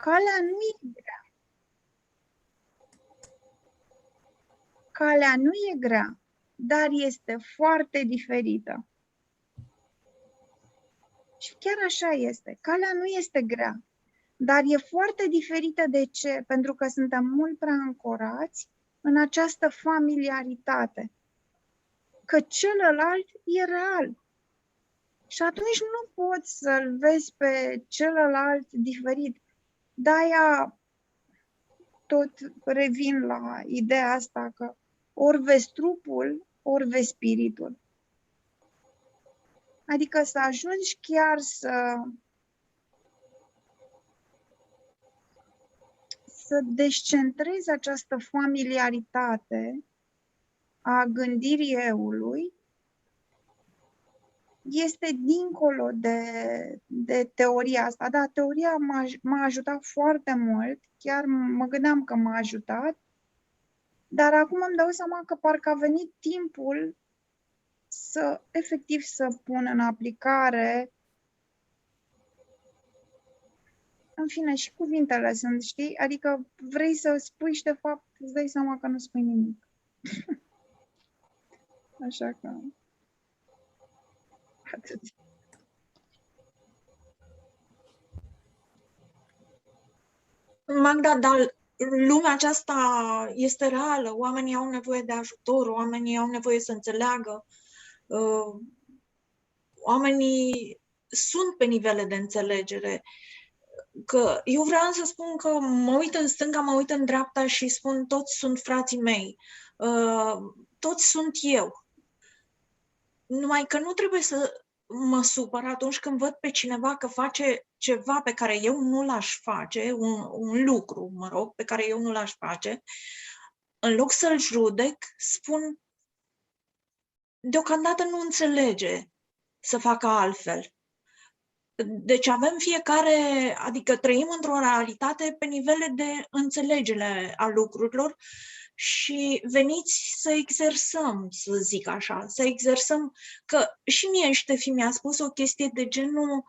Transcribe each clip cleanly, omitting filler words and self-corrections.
Calea nu e grea. Calea nu e grea, dar este foarte diferită. Și chiar așa este. Calea nu este grea, dar e foarte diferită. De ce? Pentru că suntem mult prea ancorați în această familiaritate. Că celălalt e real. Și atunci nu poți să-l vezi pe celălalt diferit. De-aia tot revin la ideea asta că ori vezi trupul, ori vezi spiritul. Adică să ajungi chiar să descentrezi această familiaritate a gândirii eului, este dincolo de teoria asta. Da, teoria m-a ajutat foarte mult, chiar mă gândeam că m-a ajutat, dar acum îmi dau seama că parcă a venit timpul efectiv să pun în aplicare. În fine, și cuvintele sunt, știi? Adică vrei să spui și de fapt îți dai seama că nu spui nimic. Așa că... atât. Magda, dar lumea aceasta este reală, oamenii au nevoie de ajutor, oamenii au nevoie să înțeleagă, oamenii sunt pe nivele de înțelegere. Că eu vreau să spun că mă uit în stânga, mă uit în dreapta și spun toți sunt frații mei, toți sunt eu. Numai că nu trebuie să mă supăr atunci când văd pe cineva că face ceva pe care eu nu l-aș face, un lucru, mă rog, pe care eu nu l-aș face. În loc să-l judec, spun, deocamdată nu înțelege să facă altfel. Deci avem fiecare, adică trăim într-o realitate pe nivele de înțelegere a lucrurilor și veniți să exersăm, să zic așa, să exersăm, că și mie Ștefi mi-a spus o chestie de genul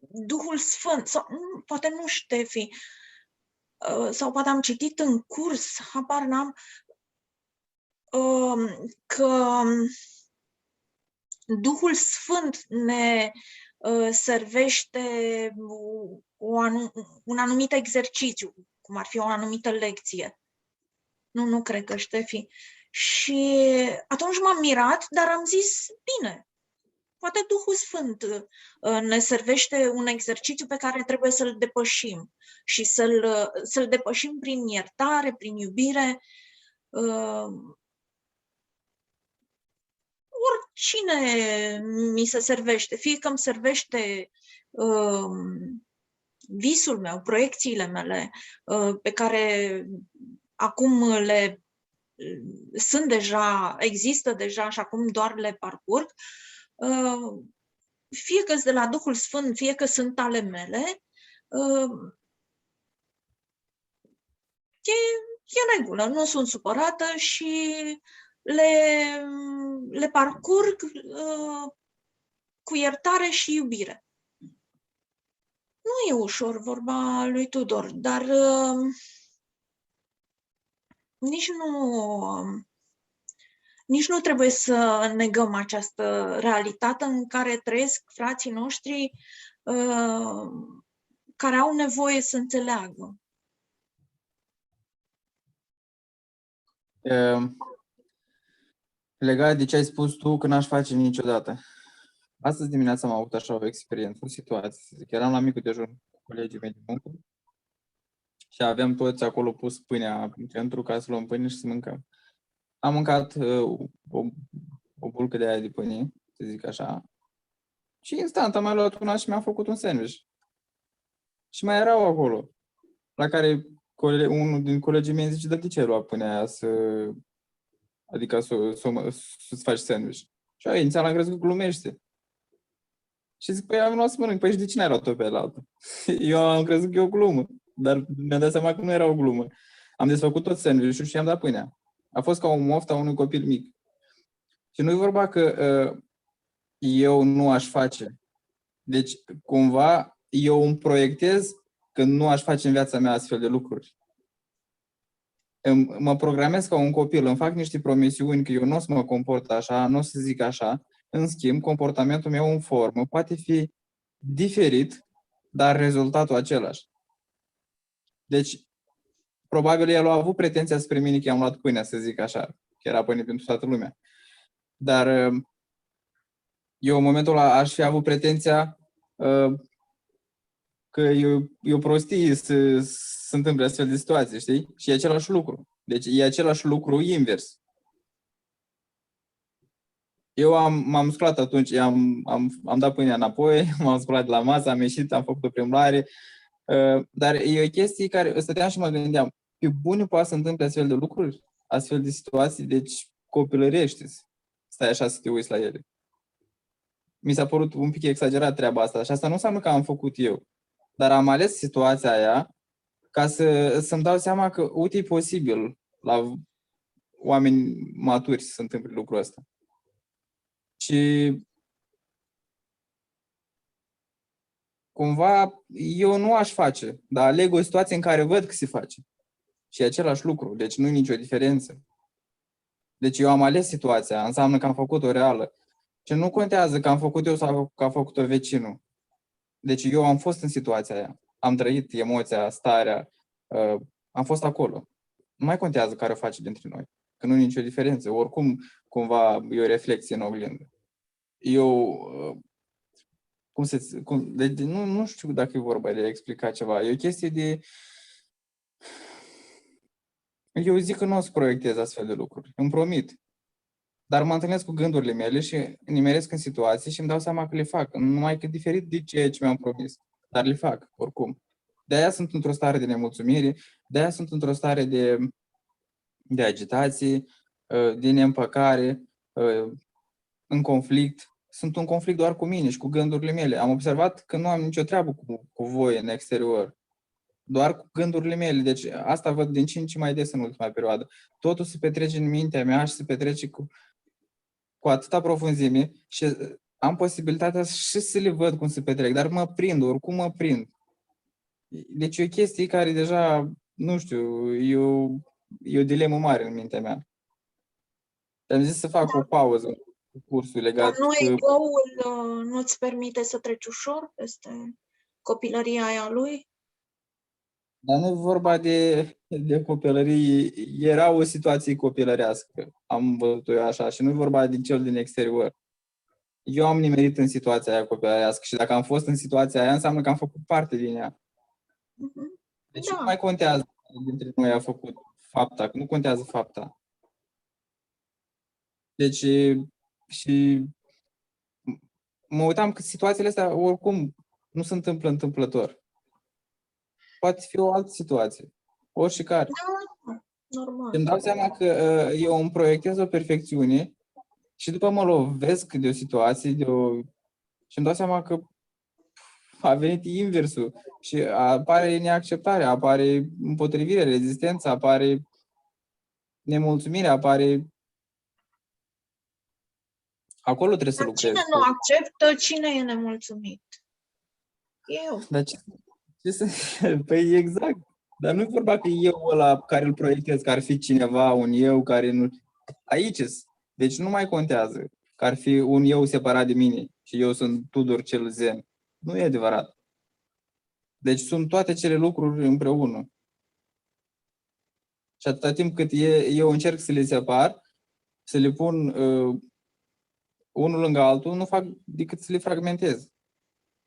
Duhul Sfânt, sau poate nu Ștefi, sau poate am citit în curs, habar n-am, că Duhul Sfânt ne servește un anumit exercițiu, cum ar fi o anumită lecție. Nu cred că Ștefi. Și atunci m-am mirat, dar am zis, bine, poate Duhul Sfânt ne servește un exercițiu pe care trebuie să-l depășim și să-l depășim prin iertare, prin iubire. Oricine mi se servește, fie că îmi servește visul meu, proiecțiile mele, pe care acum există deja și acum doar le parcurg, fie că sunt de la Duhul Sfânt, fie că sunt ale mele, e în regulă, nu sunt supărată și le parcurg cu iertare și iubire. Nu e ușor, vorba lui Tudor, dar nici nu trebuie să negăm această realitate în care trăiesc frații noștri care au nevoie să înțeleagă. Legat de ce ai spus tu, că n-aș face niciodată. Astăzi dimineața am avut așa o experiență, o situație. Zic, eram la micul dejun cu colegii mei de muncă și aveam toți acolo pus pâinea în centru ca să luăm pâine și să mâncăm. Am mâncat o bulcă de aia de pâine, să zic așa, și instant am mai luat una și mi-am făcut un sandwich. Și mai erau acolo, la care unul din colegii mei zice, de ce ai luat pâinea aia adică să-ți faci sandwich? Și eu inițial am crezut că glumește. Și zic, păi am luat să mănânc. Păi și de ce n-ai luat-o pe altă? Eu am crezut că e o glumă, dar mi-am dat seama că nu era o glumă. Am desfăcut tot sandwich-ul și i-am dat pâinea. A fost ca o moftă a unui copil mic. Și nu e vorba că eu nu aș face. Deci, cumva, eu îmi proiectez că nu aș face în viața mea astfel de lucruri. Mă programez ca un copil, îmi fac niște promisiuni că eu nu o să mă comport așa, nu o să zic așa. În schimb, comportamentul meu în formă poate fi diferit, dar rezultatul același. Deci, probabil el a avut pretenția spre mine că i-am luat pâinea, să zic așa, că era pâine pentru toată lumea. Dar eu în momentul ăla aș fi avut pretenția că e o prostie să întâmple astfel de situații, știi? Și e același lucru. Deci e același lucru invers. Eu m-am sculat atunci, am dat pâinea înapoi, m-am sculat de la masă, am ieșit, am făcut o plimbare, dar e o chestie care stăteam și mă gândeam, pe bune poate să întâmple astfel de lucruri, astfel de situații, deci copilărești, stai așa să te uiți la ele. Mi s-a părut un pic exagerat treaba asta și asta nu înseamnă că am făcut eu, dar am ales situația aia ca să-mi dau seama că, uite, e posibil la oameni maturi să se întâmple lucrul ăsta. Și cumva eu nu aș face, dar aleg o situație în care văd că se face. Și e același lucru, deci nu e nicio diferență. Deci eu am ales situația, înseamnă că am făcut-o reală. Și nu contează că am făcut eu sau că a făcut-o vecinul. Deci eu am fost în situația aia. Am trăit emoția, starea, am fost acolo. Nu mai contează care o face dintre noi, că nu e nicio diferență. Oricum, cumva, e o reflexie în oglindă. Deci nu știu dacă e vorba de a explica ceva. E o chestie de... Eu zic că nu o să proiectez astfel de lucruri. Îmi promit. Dar mă întâlnesc cu gândurile mele și nimeresc în situații și îmi dau seama că le fac. Numai că diferit de ceea ce mi-am promis. Dar le fac, oricum. De-aia sunt într-o stare de nemulțumire, de-aia sunt într-o stare de agitație, de neîmpăcare, în conflict. Sunt în conflict doar cu mine și cu gândurile mele. Am observat că nu am nicio treabă cu voi în exterior. Doar cu gândurile mele. Deci asta văd din ce în ce mai des în ultima perioadă. Totul se petrece în mintea mea și se petrece cu atâta profunzime și am posibilitatea și să le văd cum se petrec, dar mă prind, oricum mă prind. Deci e o chestie care deja, nu știu, e o dilemă mare în mintea mea. Am zis să fac o pauză cu cursul legat. Dar nu ego-ul nu-ți permite să treci ușor peste copilăria aia lui? Dar nu e vorba de copilărie, era o situație copilărească, am văzut-o eu așa, și nu e vorba de cel din exterior. Eu am nimerit în situația aia copilărească și dacă am fost în situația aia, înseamnă că am făcut parte din ea. Deci nu mai contează dintre noi a făcut fapta, că nu contează fapta. Deci, și mă uitam că situațiile astea oricum nu se întâmplă întâmplător. Poate fi o altă situație, oricare. Da, normal. Îmi dau seama că eu îmi proiectez o perfecțiune și după mă lovesc de o situație, și îmi dau seama că a venit inversul și apare neacceptarea, apare împotrivirea, rezistența, apare nemulțumirea, apare... Acolo trebuie să lucrez. Cine nu acceptă, cine e nemulțumit? Eu. Dar Păi exact. Dar nu e vorba că eu ăla care îl proiectez, că ar fi cineva, un eu care nu... Aici deci nu mai contează că ar fi un eu separat de mine și eu sunt Tudor cel zen. Nu e adevărat. Deci sunt toate cele lucruri împreună. Și atâta timp cât eu încerc să le separ, să le pun unul lângă altul, nu fac decât să le fragmentez.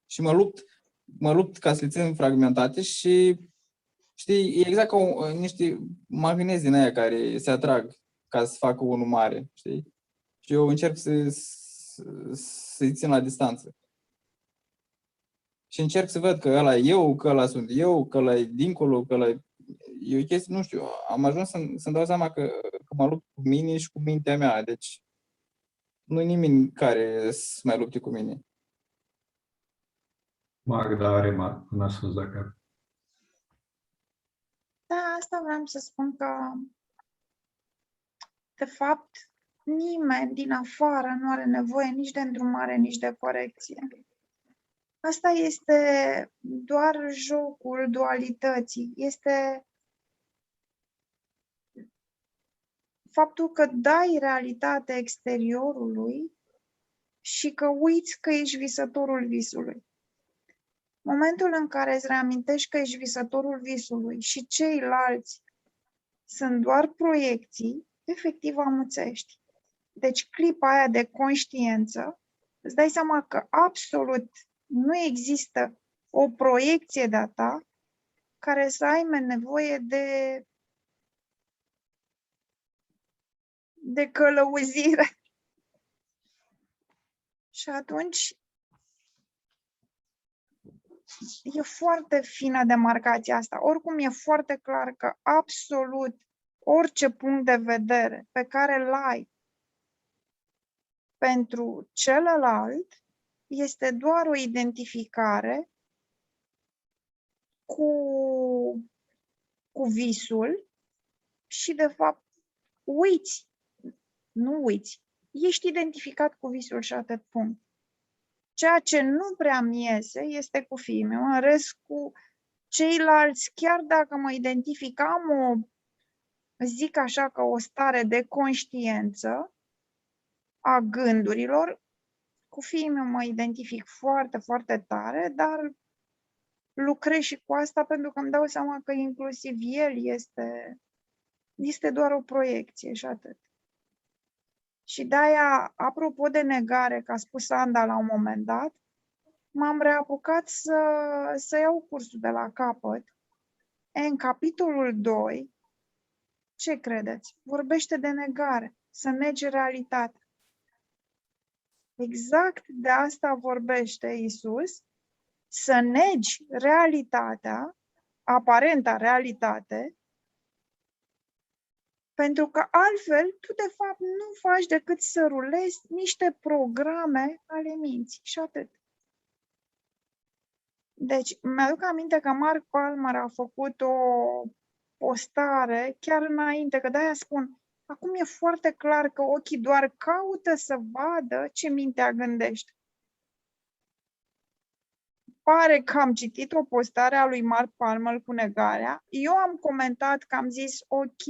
Și mă lupt ca să le țin fragmentate și, știi, e exact ca niște magnezi din aia care se atrag ca să facă unul mare, știi? Și eu încerc să-i țin la distanță. Și încerc să văd că ăla e eu, că ăla sunt eu, că ăla e dincolo, că ăla e o chestie, nu știu, am ajuns să-mi dau seama că mă lupt cu mine și cu mintea mea, deci nu e nimeni care să mai lupte cu mine. Magda are un ascuns dacă... Da, asta vreau să spun că, de fapt, nimeni din afară nu are nevoie nici de îndrumare, nici de corecție. Asta este doar jocul dualității. Este faptul că dai realitate exteriorului și că uiți că ești visătorul visului. Momentul în care îți reamintești că ești visătorul visului și ceilalți sunt doar proiecții, efectiv amuțești. Deci clipa aia de conștiență, îți dai seama că absolut nu există o proiecție de-a ta care să aibă nevoie de călăuzire. Și atunci e foarte fină demarcația asta. Oricum e foarte clar că absolut orice punct de vedere pe care îl ai pentru celălalt este doar o identificare cu visul și, de fapt, nu uiți. Ești identificat cu visul și atât, punct. Ceea ce nu prea-mi iese este cu fiii mei. În rest, cu ceilalți, chiar dacă mă identific, zic așa, că o stare de conștiență a gândurilor, cu fiii mei mă identific foarte, foarte tare, dar lucrez și cu asta pentru că îmi dau seama că inclusiv el este doar o proiecție și atât. Și de-aia, apropo de negare, că a spus Anda la un moment dat, m-am reapucat să iau cursul de la capăt. În capitolul 2, ce credeți? Vorbește de negare, să negi realitatea. Exact de asta vorbește Iisus, să negi realitatea, aparenta realitate, pentru că altfel tu de fapt nu faci decât să rulezi niște programe ale minții și atât. Deci, mi-aduc aminte că Mark Palmer a făcut o postare chiar înainte, că de-aia spun, acum e foarte clar că ochii doar caută să vadă ce mintea gândește. Pare că am citit o postare a lui Mark Palmer cu negarea. Eu am comentat că am zis, ok,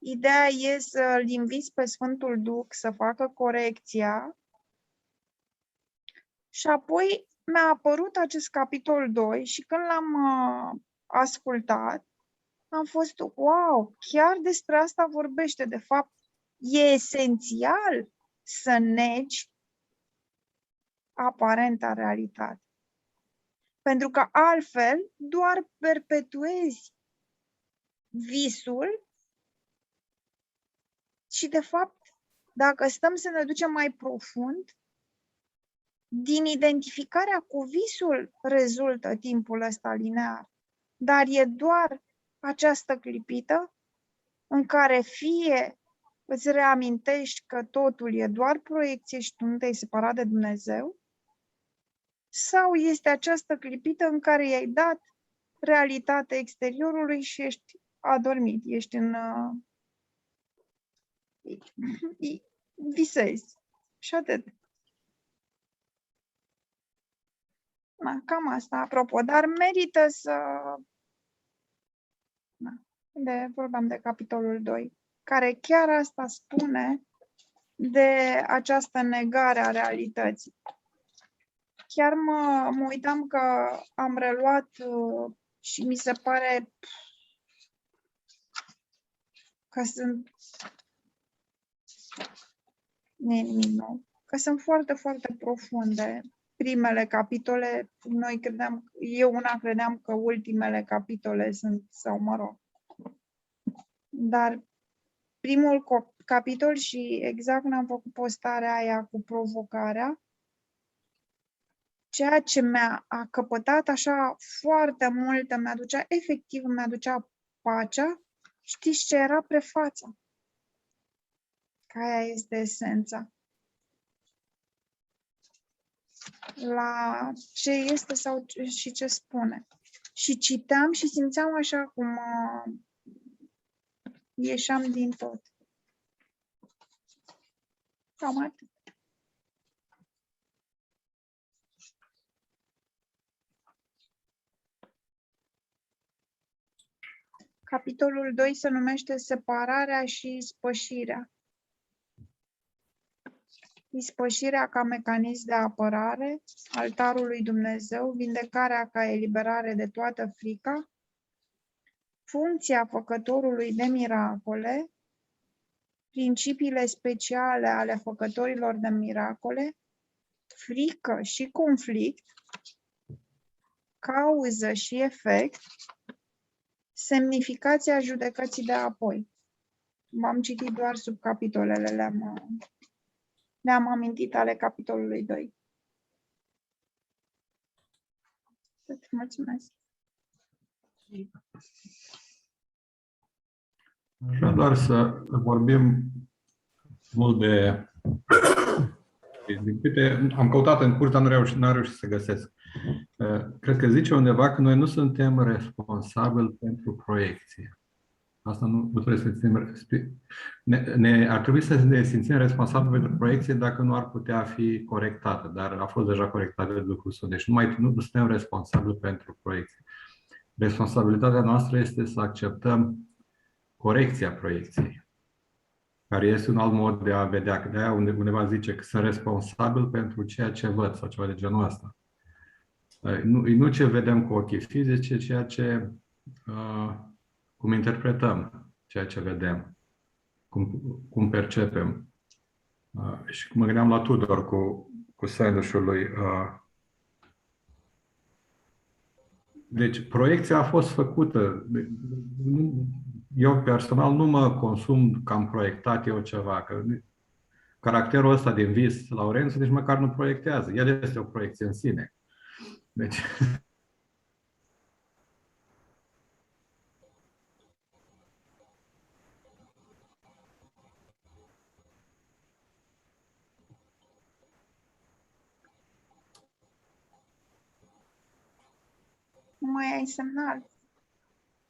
ideea e să-l inviți pe Sfântul Duh să facă corecția și apoi mi-a apărut acest capitol 2 și când l-am ascultat, am fost, wow, chiar despre asta vorbește. De fapt, e esențial să negi aparenta realitate. Pentru că altfel doar perpetuezi visul și, de fapt, dacă stăm să ne ducem mai profund, din identificarea cu visul rezultă timpul ăsta linear. Dar e doar această clipită în care fie îți reamintești că totul e doar proiecție și tu nu te-ai separat de Dumnezeu, sau este această clipită în care i-ai dat realitatea exteriorului și ești adormit, ești în... visezi. Și atât. Na, cam asta, apropo. Dar merită să... vorbeam de capitolul 2, care chiar asta spune de această negare a realității. Chiar mă uitam că am reluat și mi se pare că sunt... nimic nou. Că sunt foarte, foarte profunde. Primele capitole, eu credeam că ultimele capitole sunt, sau mă rog. Dar primul capitol și exact când am făcut postarea aia cu provocarea, ceea ce mi-a căpătat așa foarte mult, efectiv mi-aducea pacea, știți ce era? Prefața. Că aia este esența. La ce este și ce spune. Și citeam și simțeam așa cum ieșeam din tot. Cam atât. Capitolul 2 se numește Separarea și ispășirea. Ispășirea ca mecanism de apărare, altarul lui Dumnezeu, vindecarea ca eliberare de toată frica, funcția făcătorului de miracole, principiile speciale ale făcătorilor de miracole, frică și conflict, cauză și efect, semnificația judecății de apoi. V-am citit doar subcapitolele, le-am amintit ale capitolului 2. Mulțumesc. Vreau doar să vorbim mult de... Din câte am căutat în curs, dar n-am reușit să găsesc. Cred că zice undeva că noi nu suntem responsabili pentru proiecție. Asta nu trebuie să simțim. Ar trebui să ne simțim responsabili pentru proiecție dacă nu ar putea fi corectată, dar a fost deja corectată de Duhul Sfânt. Deci nu suntem responsabili pentru proiecție. Responsabilitatea noastră este să acceptăm corecția proiecției, care este un alt mod de a vedea. Că de-aia undeva zice că sunt responsabil pentru ceea ce văd sau ceva de genul ăsta. Nu ce vedem cu ochii fizici, ci ceea ce cum interpretăm ceea ce vedem, cum percepem. Și mă gândeam la Tudor cu sandwich-ul lui. Deci, proiecția a fost făcută. Eu personal nu mă consum că am proiectat eu ceva. Că caracterul ăsta din vis, Laurențiu, nici măcar nu proiectează. El este o proiecție în sine. Deci... Nu mai ai semnal.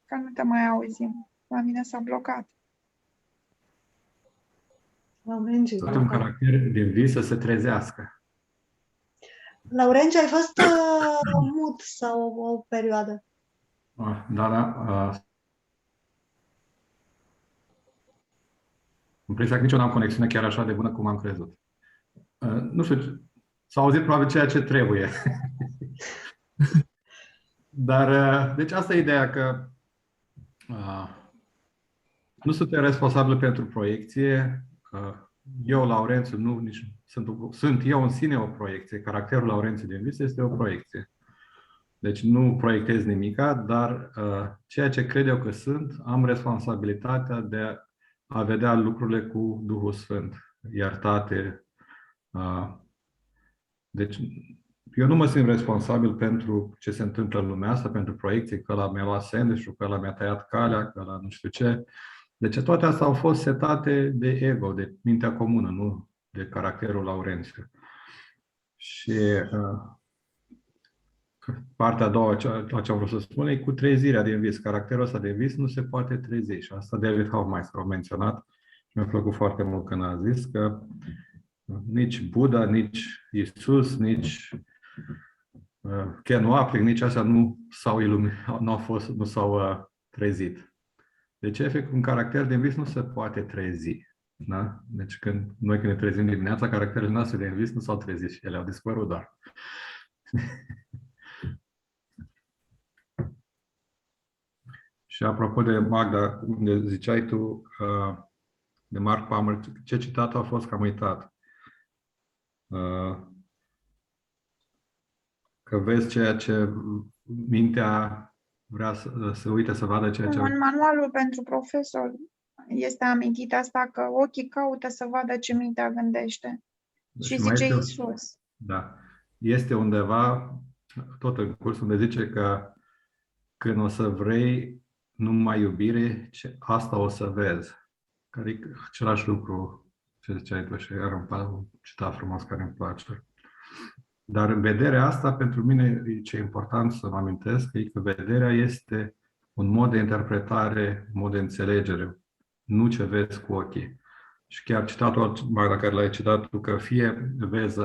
Că nu te mai auzim. La mine s-a blocat. Un caracter din vis să se trezească. Laurențiu, ai fost mut sau o perioadă? Da. Impresia că nici eu n-am conexiune chiar așa de bună cum am crezut. Nu știu, s-a auzit probabil ceea ce trebuie. Dar, deci asta e ideea că nu suntem responsabili pentru proiecție. Eu, Laurențiu, sunt eu în sine o proiecție. Caracterul Laurențiu din vis este o proiecție. Deci nu proiectez nimica, dar ceea ce cred eu că sunt, am responsabilitatea de a vedea lucrurile cu Duhul Sfânt, iertate. Deci eu nu mă simt responsabil pentru ce se întâmplă în lumea asta, pentru proiecții, că ăla mi-a luat sandwich-ul, că ăla mi-a tăiat calea, că ăla nu știu ce. Deci toate astea au fost setate de ego, de mintea comună, nu de caracterul Laurențiu. Și partea a doua, ce am vrut să spun, e cu trezirea din vis. Caracterul ăsta de vis nu se poate trezi. Și asta David Hofmeister a menționat. Mi-a plăcut foarte mult când a zis că nici Buddha, nici Iisus, nici Ken Wapnick, nici astea nu s-au trezit. Deci, efect, un caracter din vis nu se poate trezi. Da? Deci, când ne trezim dimineața, caracterele noastre din vis nu s-au trezit și ele au dispărut doar. Și apropo de Magda, unde ziceai tu de Mark Palmer, ce citat a fost că am uitat? Că vezi ceea ce mintea vrea să uite, să vadă ceea ce... În manualul pentru profesor este amintit asta, că ochii caută să vadă ce mintea gândește. Și zice Iisus. Da. Este undeva, tot în curs, unde zice că când o să vrei numai iubire, asta o să vezi. Care e același lucru ce ziceai tu și era un citat frumos care îmi place. Dar vederea asta, pentru mine, ce e important să mă amintesc, e că vederea este un mod de interpretare, un mod de înțelegere, nu ce vezi cu ochii. Și chiar citatul, Magda, care l-ai citat tu, că fie vezi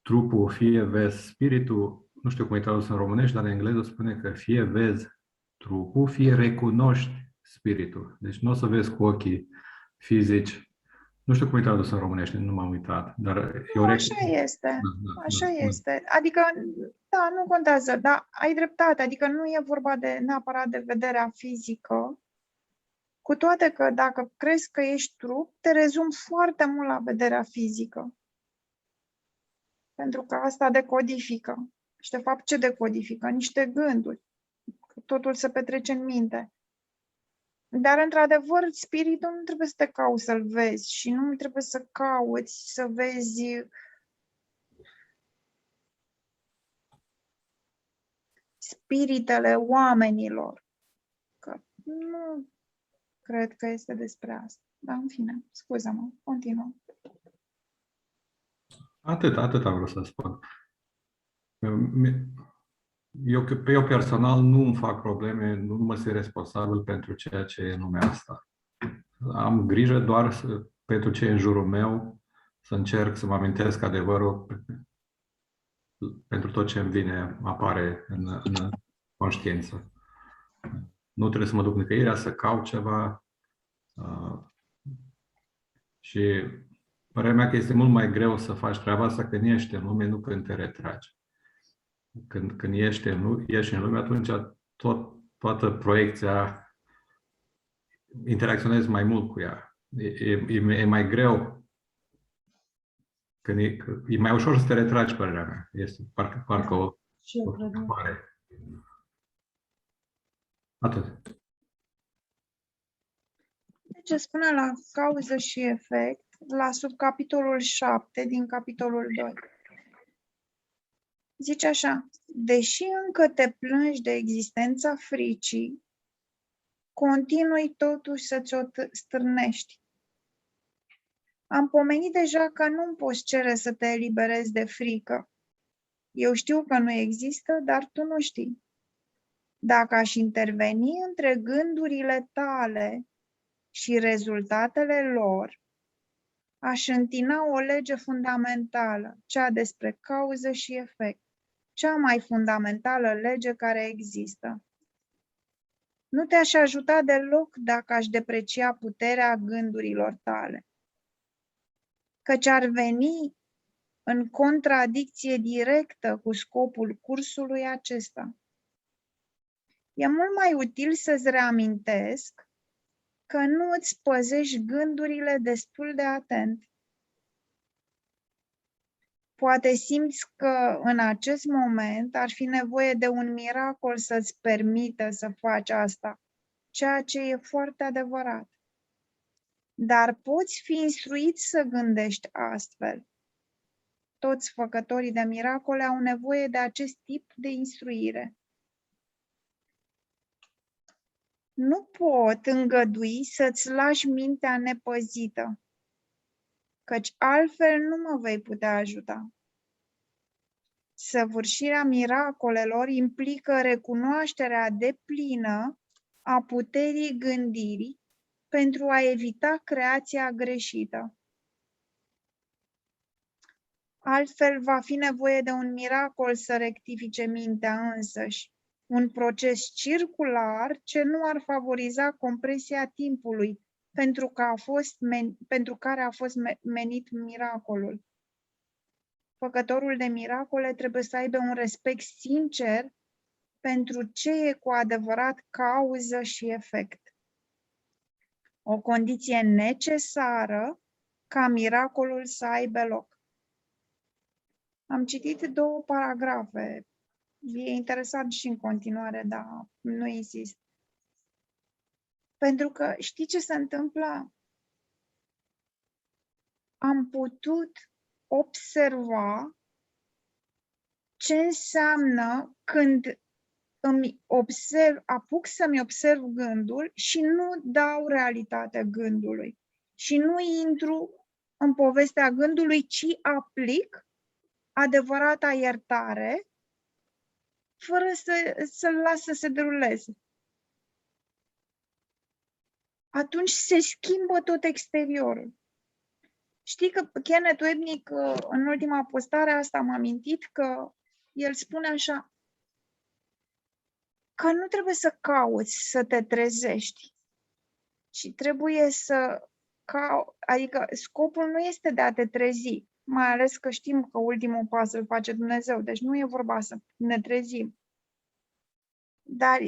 trupul, fie vezi spiritul, nu știu cum e tradus în românești, dar în engleză spune că fie vezi trupul, fie recunoști spiritul. Deci nu o să vezi cu ochii fizici. Nu știu cum e tradus în românește, nu m-am uitat. Dar Nu, așa este. Așa este. Adică, da, nu contează, dar ai dreptate. Adică nu e vorba de neapărat de vederea fizică, cu toate că dacă crezi că ești trup, te rezumi foarte mult la vederea fizică. Pentru că asta decodifică. Și de fapt ce decodifică? Niște gânduri. Totul se petrece în minte. Dar, într-adevăr, spiritul nu trebuie să te cauți să-l vezi și nu trebuie să cauți să vezi spiritele oamenilor. Că nu cred că este despre asta. Dar, în fine, scuză-mă, continuă. Atât am vrut să spun. Eu personal nu îmi fac probleme, nu mă simt responsabil pentru ceea ce e în lumea asta. Am grijă doar pentru ce e în jurul meu, să încerc să mă amintesc adevărul pentru tot ce îmi vine, apare în conștiință. Nu trebuie să mă duc nicăieri să caut ceva. Și părerea mea că este mult mai greu să faci treaba asta când ești în lume, nu când te retragi. Când ești în lume, atunci toată proiecția interacționezi mai mult cu ea. E mai greu. E mai ușor să te retragi, părerea mea. Este parcă o schimbare. Atât. Ce spune la cauză și efect, la subcapitolul 7 din capitolul 2. Zice așa: deși încă te plângi de existența fricii, continui totuși să ți-o stârnești. Am pomenit deja că nu-mi poți cere să te eliberezi de frică. Eu știu că nu există, dar tu nu știi. Dacă aș interveni între gândurile tale și rezultatele lor, aș întina o lege fundamentală, cea despre cauză și efect, cea mai fundamentală lege care există. Nu te-aș ajuta deloc dacă aș deprecia puterea gândurilor tale, căci ar veni în contradicție directă cu scopul cursului acesta. E mult mai util să-ți reamintesc că nu îți păzești gândurile destul de atent. Poate simți că în acest moment ar fi nevoie de un miracol să-ți permită să faci asta, ceea ce e foarte adevărat. Dar poți fi instruit să gândești astfel. Toți făcătorii de miracole au nevoie de acest tip de instruire. Nu pot îngădui să-ți lași mintea nepăzită, căci altfel nu mă vei putea ajuta. Săvârșirea miracolelor implică recunoașterea deplină a puterii gândirii pentru a evita creația greșită. Altfel va fi nevoie de un miracol să rectifice mintea însăși, un proces circular ce nu ar favoriza compresia timpului pentru care a fost menit miracolul. Făcătorul de miracole trebuie să aibă un respect sincer pentru ce e cu adevărat cauză și efect. O condiție necesară ca miracolul să aibă loc. Am citit 2 paragrafe. E interesant și în continuare, dar nu insist. Pentru că știi ce se întâmplă? Am putut observa ce înseamnă când apuc să-mi observ gândul și nu dau realitatea gândului. Și nu intru în povestea gândului, ci aplic adevărata iertare fără să-l las să se deruleze. Atunci se schimbă tot exteriorul. Știi că Kenneth Wapnick, în ultima postare asta, m-a amintit că el spune așa: că nu trebuie să cauți să te trezești, ci trebuie să adică scopul nu este de a te trezi, mai ales că știm că ultimul pas îl face Dumnezeu, deci nu e vorba să ne trezim. Dar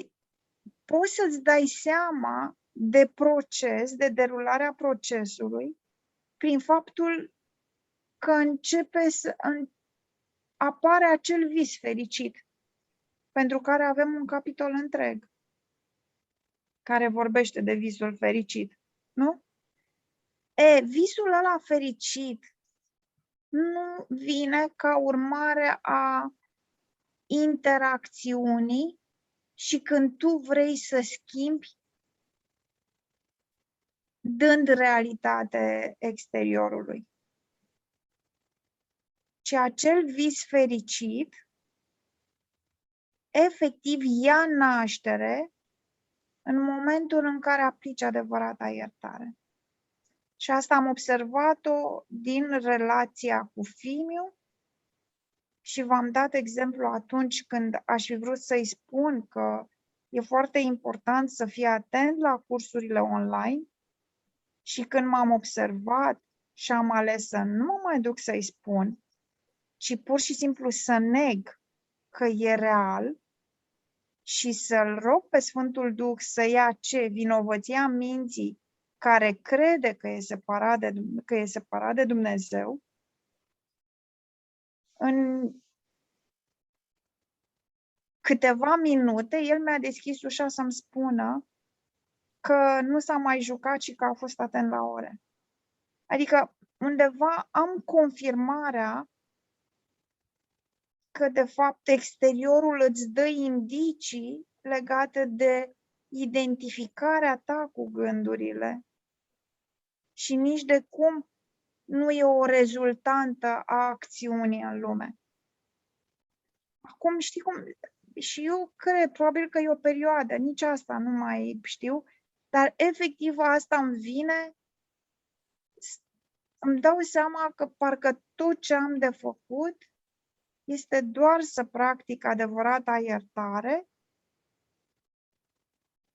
poți să-ți dai seama de proces, de derularea procesului, prin faptul că începe să apare acel vis fericit, pentru care avem un capitol întreg, care vorbește de visul fericit, nu? Visul ăla fericit nu vine ca urmare a interacțiunii și când tu vrei să schimbi dând realitate exteriorului. Ci acel vis fericit efectiv ia naștere în momentul în care aplici adevărata iertare. Și asta am observat-o din relația cu Fimiu și v-am dat exemplu atunci când aș fi vrut să-i spun că e foarte important să fii atent la cursurile online și când m-am observat și am ales să nu mă mai duc să-i spun, ci pur și simplu să neg că e real și să-l rog pe Sfântul Duh să ia vinovăția minții care crede că e separat de Dumnezeu, în câteva minute el mi-a deschis ușa să-mi spună că nu s-a mai jucat și că a fost atent la ore. Adică undeva am confirmarea că de fapt exteriorul îți dă indicii legate de identificarea ta cu gândurile și nici de cum nu e o rezultantă a acțiunii în lume. Acum știi cum, și eu cred, probabil că e o perioadă, nici asta nu mai știu, dar efectiv asta îmi vine, îmi dau seama că parcă tot ce am de făcut este doar să practic adevărata iertare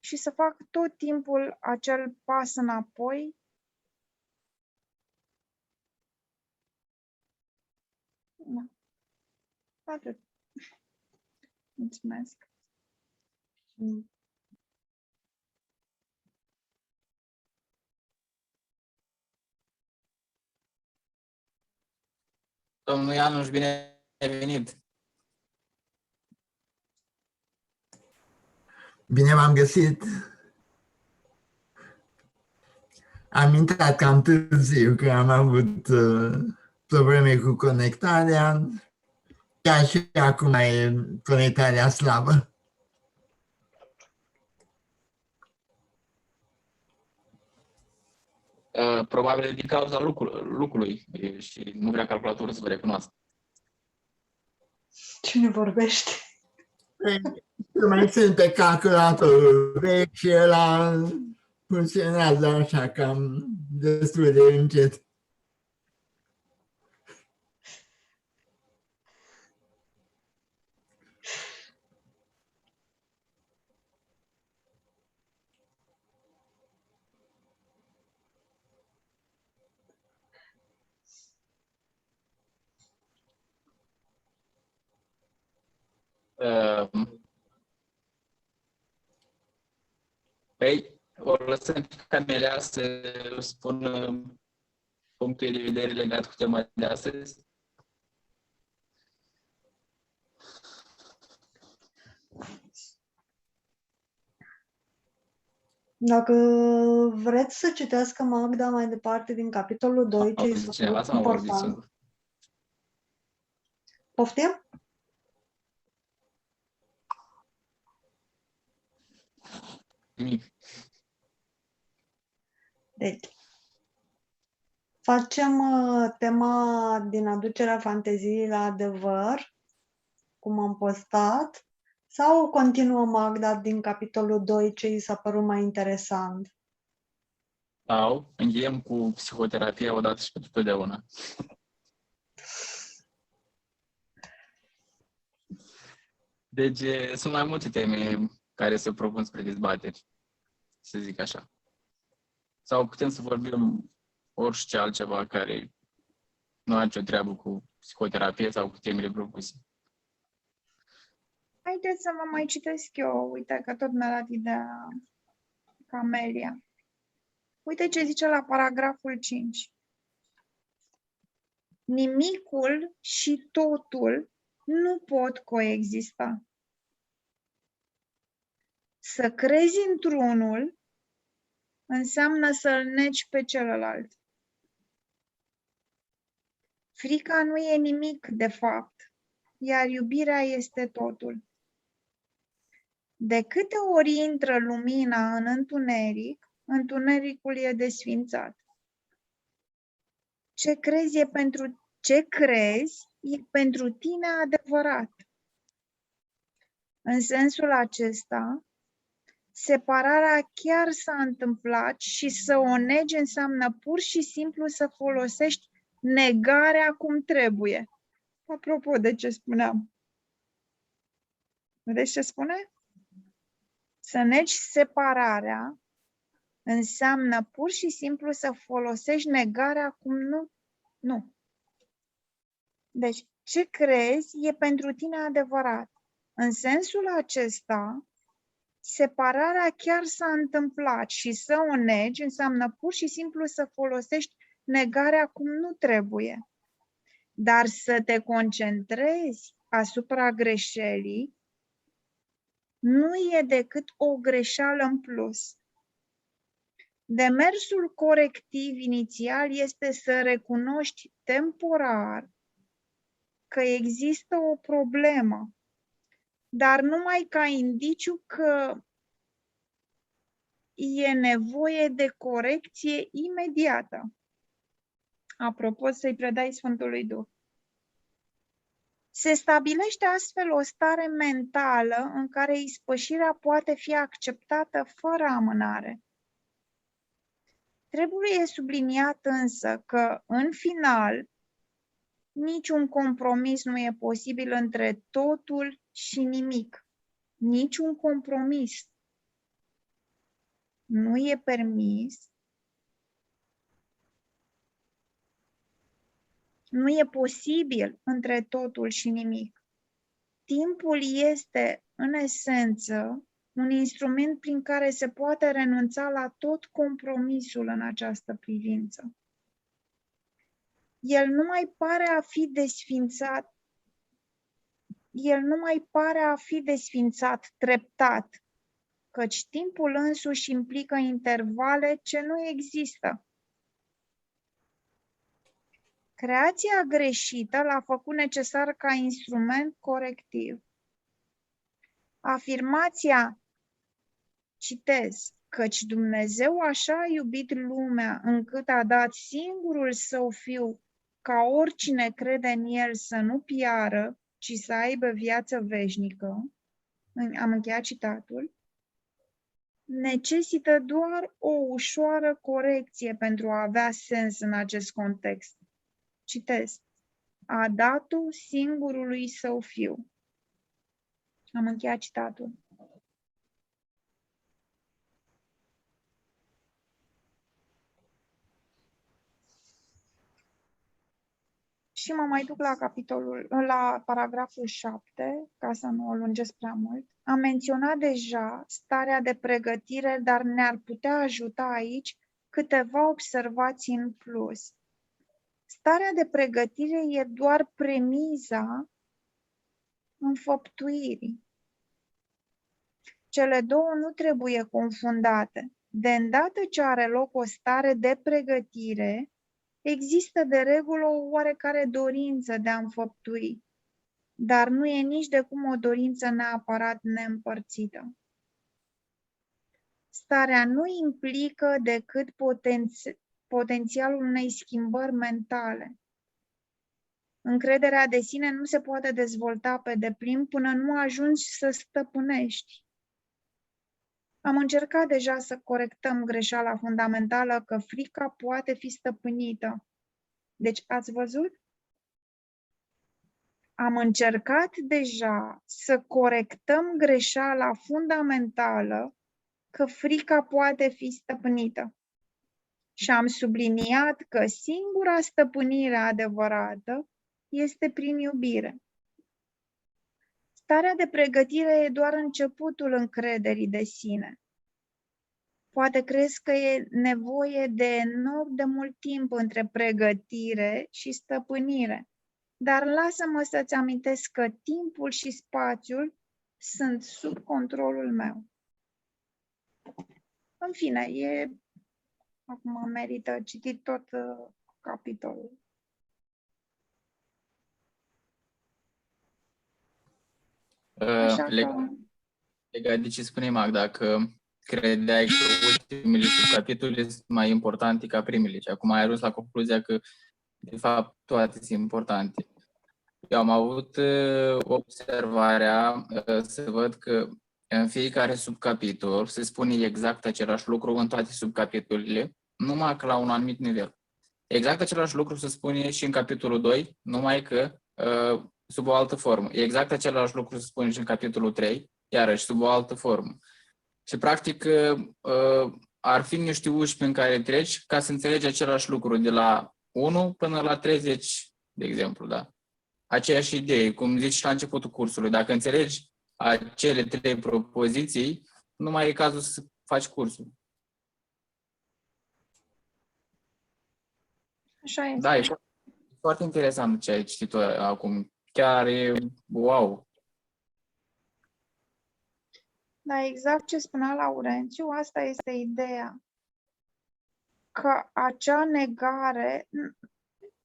și să fac tot timpul acel pas înapoi Da. Atât. Mulțumesc. Domnul Ianuș, bine ai venit! Bine v-am găsit! Am intrat cam târziu, că am avut probleme cu conectarea, chiar și acum e conectarea slabă. Probabil din cauza lucrului și nu vrea calculatorul să vă recunoască. Cine vorbește? Mai sunt pe calculatorul vechi și ăla funcționează așa cam destul de încet. Păi, o lăsăm pe Camelia să spună punctul de vedere legat cu tema de astăzi. Dacă vreți să citească Magda mai departe din capitolul 2, ce este Cineva sau important. Poftim? Deci, facem tema din aducerea fanteziei la adevăr, cum am postat, sau continuăm Magda din capitolul 2, ce i s-a părut mai interesant? Sau încheiem cu psihoterapia odată și pentru totdeauna. Deci, sunt mai multe teme care se propun spre dezbateri, să zic așa. Sau putem să vorbim orice altceva care nu are nicio treabă cu psihoterapie sau cu temele propuse. Haideți să vă mai citesc eu. Uite că tot mi-a dat ideea Camelia. Uite ce zice la paragraful 5. Nimicul și totul nu pot coexista. Să crezi într-unul înseamnă să-l negi pe celălalt. Frica nu e nimic, de fapt, iar iubirea este totul. De câte ori intră lumina în întuneric, întunericul e desfințat. Ce crezi e pentru tine adevărat. În sensul acesta, separarea chiar s-a întâmplat și să o negi înseamnă pur și simplu să folosești negarea cum trebuie. Apropo de ce spuneam. Vedeți ce spune? Să negi separarea înseamnă pur și simplu să folosești negarea cum nu. Deci, ce crezi e pentru tine adevărat. În sensul acesta, separarea chiar s-a întâmplat și să o negi înseamnă pur și simplu să folosești negarea cum nu trebuie. Dar să te concentrezi asupra greșelii nu e decât o greșeală în plus. Demersul corectiv inițial este să recunoști temporar că există o problemă, dar numai ca indiciu că e nevoie de corecție imediată. Apropo, să-i predai Sfântului Duh. Se stabilește astfel o stare mentală în care ispășirea poate fi acceptată fără amânare. Trebuie subliniat însă că, în final, niciun compromis nu e posibil între totul și nimic. Niciun compromis nu e permis, nu e posibil între totul și nimic. Timpul este, în esență, un instrument prin care se poate renunța la tot compromisul în această privință. El nu mai pare a fi desfințat treptat, căci timpul însuși implică intervale ce nu există. Creația greșită l-a făcut necesar ca instrument corectiv. Afirmația, citez, căci Dumnezeu așa a iubit lumea încât a dat singurul său fiu ca oricine crede în el să nu piară, ci să aibă viață veșnică, am încheiat citatul, necesită doar o ușoară corecție pentru a avea sens în acest context. Citez, a dat-o singurului său fiu. Am încheiat citatul. Și mă mai duc la paragraful 7, ca să nu o lungesc prea mult. Am menționat deja starea de pregătire, dar ne-ar putea ajuta aici câteva observații în plus. Starea de pregătire e doar premiza înfăptuirii. Cele două nu trebuie confundate. De îndată ce are loc o stare de pregătire, există de regulă o oarecare dorință de a înfăptui, dar nu e nici de cum o dorință neapărat neîmpărțită. Starea nu implică decât potențialul unei schimbări mentale. Încrederea de sine nu se poate dezvolta pe deplin până nu ajungi să stăpânești. Am încercat deja să corectăm greșeala fundamentală că frica poate fi stăpânită. Deci, ați văzut? Am încercat deja să corectăm greșeala fundamentală că frica poate fi stăpânită. Și am subliniat că singura stăpânire adevărată este prin iubire. Starea de pregătire e doar începutul încrederii de sine. Poate crezi că e nevoie de enorm de mult timp între pregătire și stăpânire, dar lasă-mă să-ți amintesc că timpul și spațiul sunt sub controlul meu. În fine, acum merită citit tot capitolul. Așa că... Legat de ce spune Magda, că credeai că ultimele subcapitole sunt mai importante ca primele și acum ai ajuns la concluzia că de fapt toate sunt importante. Eu am avut observarea să văd că în fiecare subcapitol se spune exact același lucru în toate subcapitolele, numai că la un anumit nivel. Exact același lucru se spune și în capitolul 2, numai că sub o altă formă. Exact același lucru se spune și în capitolul 3, iarăși sub o altă formă. Și practic ar fi niște uși prin care treci ca să înțelegi același lucru de la 1 până la 30, de exemplu, da? Aceeași idee, cum zici la începutul cursului. Dacă înțelegi acele 3 propoziții, nu mai e cazul să faci cursul. Așa este. Da, e foarte interesant ce ai citit acum. Chiar e wow. Dar exact ce spunea Laurențiu, asta este ideea. Că acea negare,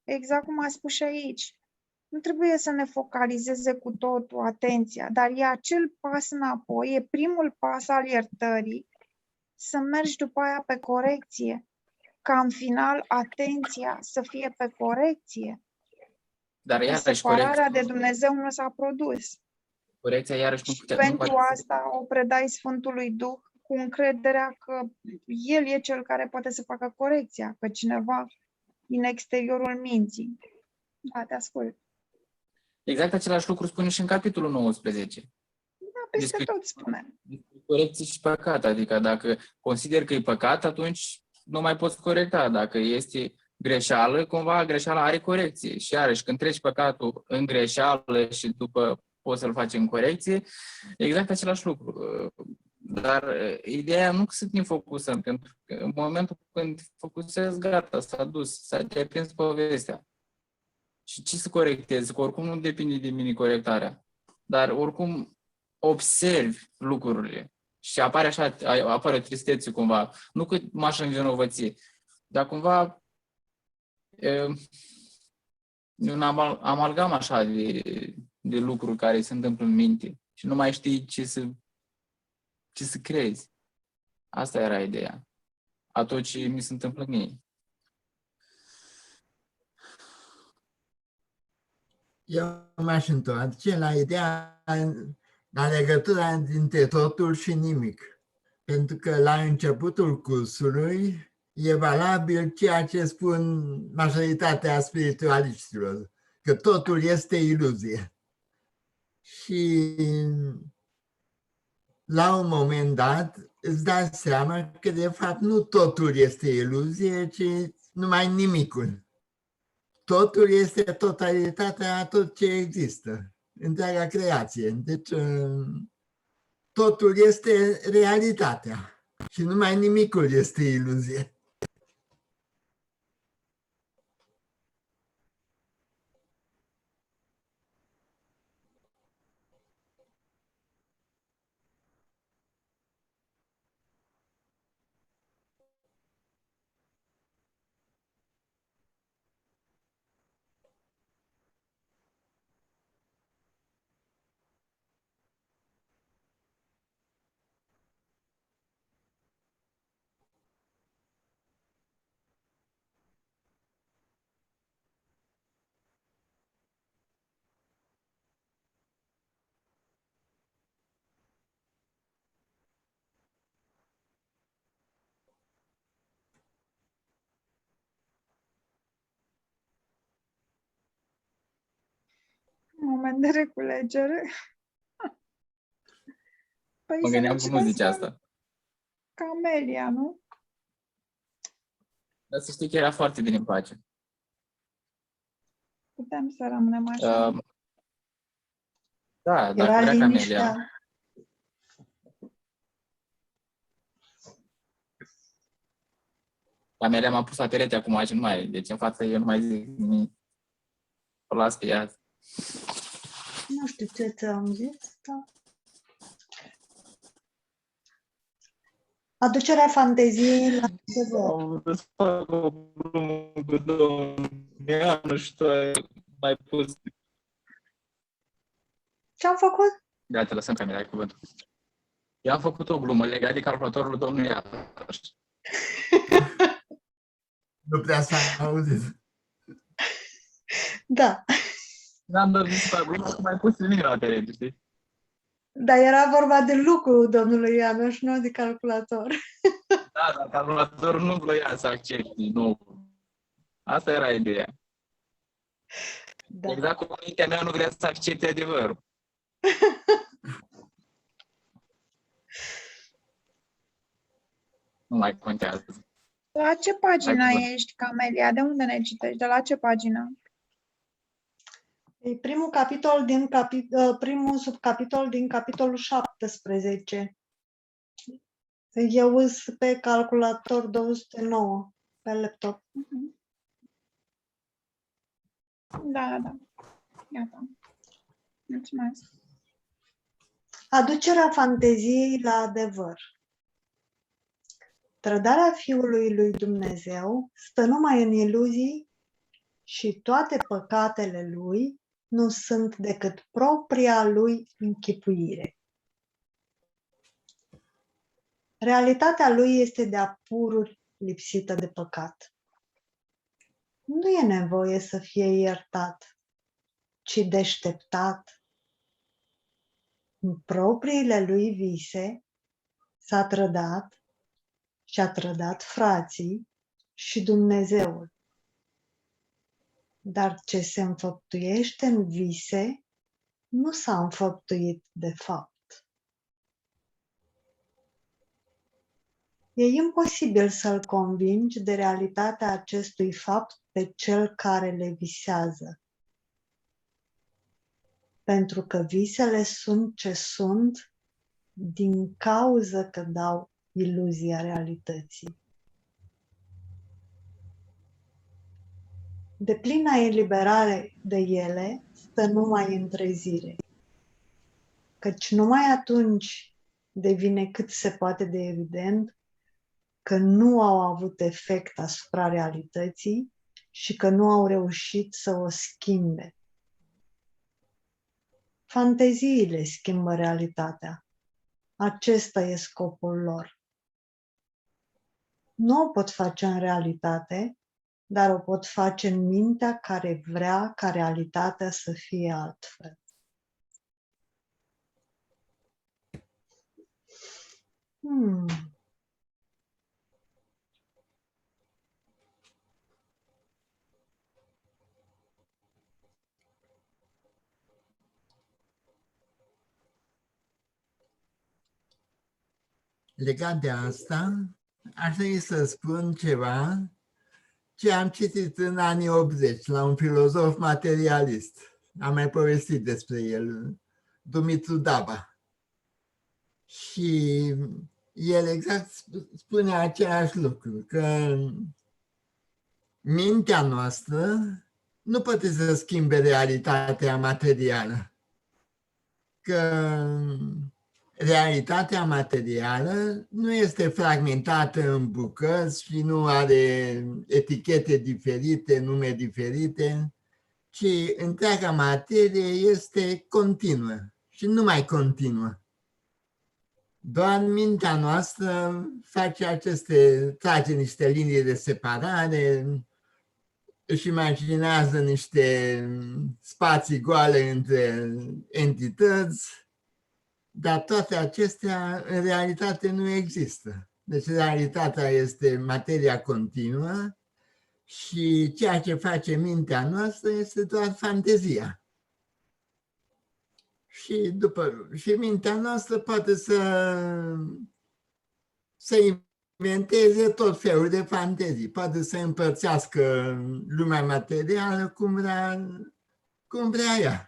exact cum a spus și aici, nu trebuie să ne focalizeze cu totul atenția, dar e acel pas înapoi, e primul pas al iertării, să mergi după aia pe corecție, ca în final atenția să fie pe corecție. Dar Că iarăși separarea de Dumnezeu nu s-a produs. corecția iarăși Și pentru asta o predai Sfântului Duh cu încrederea că El e Cel care poate să facă corecția, că cineva din exteriorul minții. Da, te ascult. Exact același lucru spune și în capitolul 19. Da, peste tot spune. Corecție și păcat, adică dacă consider că e păcat, atunci nu mai poți corecta. Dacă este greșeală, cumva greșeala are corecție. Și iarăși, când treci păcatul în greșeală și după poți să-l faci în corecție, exact același lucru. Dar ideea nu să ne focusăm, pentru că în momentul când focusezi, gata, s-a dus, te-ai prins povestea. Și ce să corectezi? Că oricum nu depinde de mine corectarea. Dar oricum observi lucrurile și apare o tristețe cumva. Nu că m-aș învinovăți, dar cumva e un amalgam așa de lucruri care se întâmplă în minte și nu mai știi ce să crezi. Asta era ideea. Atunci ce mi se întâmplă mie. Eu m-aș întoarce la ideea, la legătura dintre totul și nimic. Pentru că la începutul cursului e valabil ceea ce spun majoritatea spiritualiștilor, că totul este iluzie. Și la un moment dat îți dai seama că de fapt nu totul este iluzie, ci numai nimicul. Totul este totalitatea a tot ce există, întreaga creație. Deci totul este realitatea și numai nimicul este iluzie. moment de reculegere. Păi Mă să gândeam ne cum zice citesc asta. Camelia, nu? Dar să știi că era foarte bine în pace. Putem să rămânem așa. Da, dacă Era vrea Camelia. liniștea. Camelia m-a pus la perete acum și nu mai, deci în față eu nu mai zic nimic. O las pe ea. Nu știu ce ți-am zis, dar... Aducerea fanteziei la adevăr. Am vrut să fac o glumă cu domnul Ianu și tu ai mai pus. Ce-am făcut? Gata, lăsăm Camelia, ai cuvântul. Eu am făcut o glumă legată de calculatorul domnului Ianu. Nu prea s-a auzit. Da. N-am dorit să fac glumă, că mai pus nimic la perete, știi? Dar era vorba de lucru domnului Ianoș, nu de calculator. Da, dar calculatorul nu vroia să accepte, nu. Asta era ideea. Da. Exact cum mintea mea nu vrea să accepte adevărul. Nu mai contează. La ce pagină Hai, ești, Camelia? De unde ne citești? De la ce pagină? E primul subcapitol din capitolul 17. Eu sunt pe calculator 209 pe laptop. Da. Iată. Mulțumesc. Aducerea fanteziei la adevăr. Trădarea Fiului lui Dumnezeu stă numai în iluzii și toate păcatele lui nu sunt decât propria lui închipuire. Realitatea lui este de-a pururi lipsită de păcat. Nu e nevoie să fie iertat, ci deșteptat. În propriile lui vise s-a trădat și a trădat frații și Dumnezeul. Dar ce se înfăptuiește în vise nu s-a înfăptuit de fapt. E imposibil să-l convingi de realitatea acestui fapt pe cel care le visează. Pentru că visele sunt ce sunt din cauză că dau iluzia realității. Deplina eliberare de ele stă numai în trezire, căci numai atunci devine cât se poate de evident că nu au avut efect asupra realității și că nu au reușit să o schimbe. Fanteziile schimbă realitatea. Acesta e scopul lor. Nu o pot face în realitate, dar o pot face în mintea care vrea ca realitatea să fie altfel. Legat de asta, aș vrea să spun ceva ce am citit în anii 80 la un filozof materialist. Am mai povestit despre el, Dumitru Daba. Și el exact spune același lucru, că mintea noastră nu poate să schimbe realitatea materială. Că realitatea materială nu este fragmentată în bucăți și nu are etichete diferite, nume diferite, ci întreaga materie este continuă și nu mai continuă. Doar mintea noastră trage niște linii de separare, își imaginează niște spații goale între entități, dar toate acestea în realitate nu există. Deci realitatea este materia continuă și ceea ce face mintea noastră este doar fantezia. Și mintea noastră poate să inventeze tot felul de fantezii, poate să împărțească lumea materială cum vrea ea.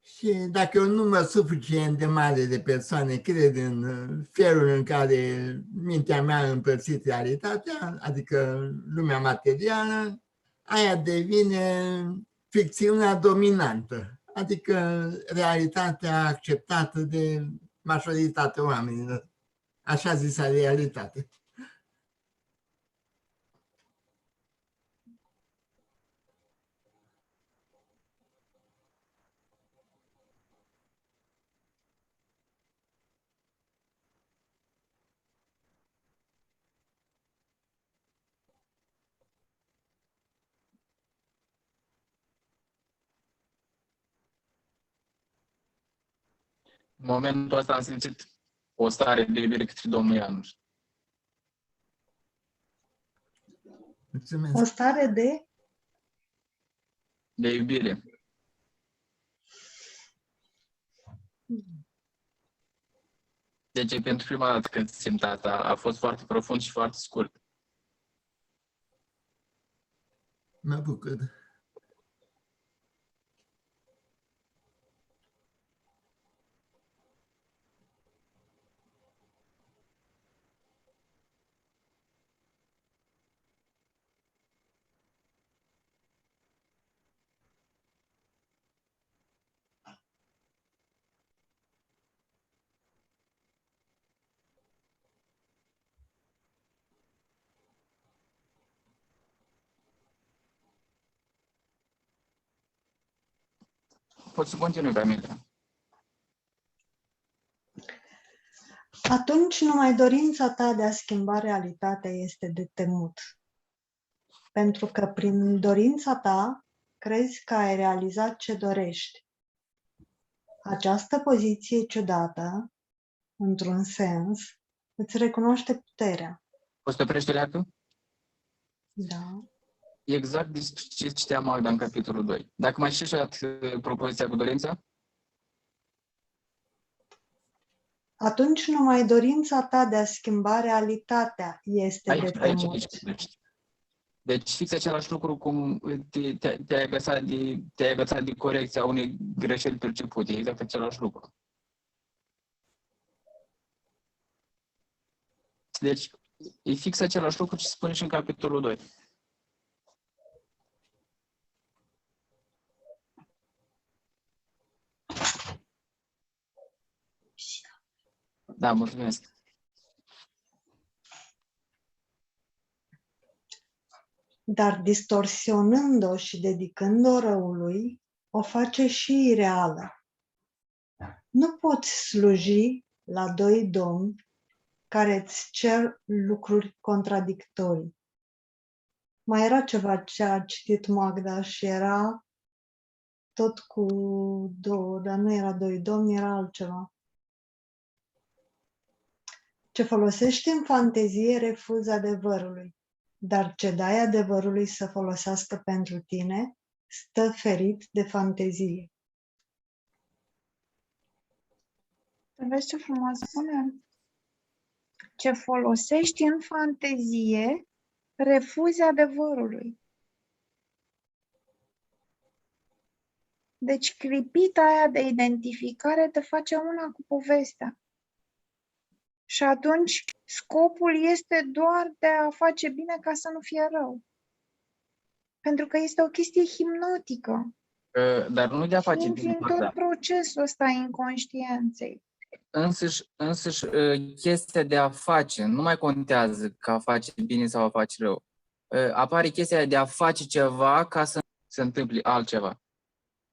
Și dacă e un număr suficient de mare de persoane cred în felul în care mintea mea a împărțit realitatea, adică lumea materială, aia devine ficțiunea dominantă, adică realitatea acceptată de majoritatea oamenilor, așa zisa realitate. În momentul ăsta am simțit o stare de iubire către Domnul Ianuș. Mulțumesc. O stare De iubire. Deci pentru prima dată când simt asta a fost foarte profund și foarte scurt. Mă bucur. Poți să continui, Camila. Atunci numai dorința ta de a schimba realitatea este de temut. Pentru că prin dorința ta crezi că ai realizat ce dorești. Această poziție ciudată, într-un sens, îți recunoaște puterea. Poți să oprești leacul? Da. Exact despre ce citeam Magda în capitolul 2. Dacă mai știi o dată propoziția cu dorința? Atunci numai dorința ta de a schimba realitatea este de temut. Aici. Deci fix același lucru cum te-ai agățat de corecția unei greșeli percepute. Exact același lucru. Deci e fix același lucru ce spune și în capitolul 2. Da, mulțumesc. Dar distorsionând-o și dedicând-o răului, o face și ireală. Nu poți sluji la doi domni care îți cer lucruri contradictorii. Mai era ceva ce a citit Magda și era tot cu două, dar nu era doi domni, era altceva. Ce folosești în fantezie refuzi adevărului, dar ce dai adevărului să folosească pentru tine stă ferit de fantezie. Vezi ce frumos spune? Ce folosești în fantezie, refuzi adevărului. Deci clipita aia de identificare te face una cu povestea. Și atunci scopul este doar de a face bine ca să nu fie rău. Pentru că este o chestie hipnotică. Dar nu de a face Intri bine. în tot procesul ăsta a inconștienței. Însăși chestia de a face nu mai contează că a face bine sau a face rău. Apare chestia de a face ceva ca să se întâmple altceva.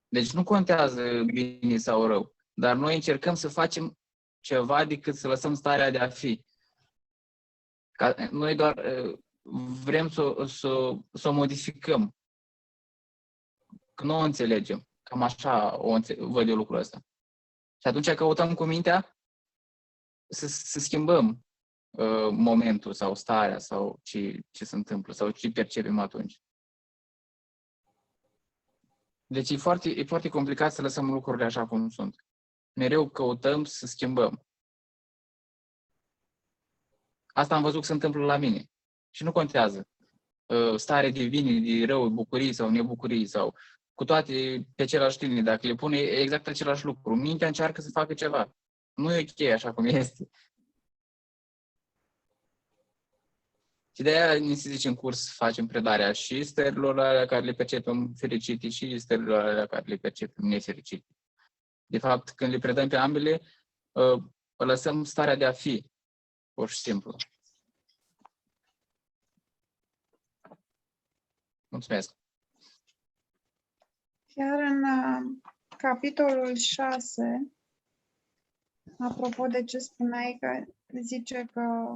Deci nu contează bine sau rău, dar noi încercăm să facem ceva decât să lăsăm starea de a fi. Noi doar vrem să o modificăm. Că nu o înțelegem. Cam așa văd eu lucrul ăsta. Și atunci căutăm cu mintea să schimbăm momentul sau starea sau ce se întâmplă sau ce percepem atunci. Deci e foarte complicat să lăsăm lucrurile așa cum sunt. Mereu căutăm să schimbăm. Asta am văzut că se întâmplă la mine. Și nu contează. Stare de bine, de rău, bucurii sau nebucurii sau cu toate pe același linie. Dacă le pune exact același lucru, mintea încearcă să facă ceva. Nu e ok așa cum este. Și de-aia ni se zice în curs să facem predarea și stărilor alea care le percepem fericite și stărilor alea care le percepem nefericite. De fapt, când le predăm pe ambele, lăsăm starea de a fi, pur și simplu. Mulțumesc. Chiar în capitolul 6, apropo de ce spuneai, că zice că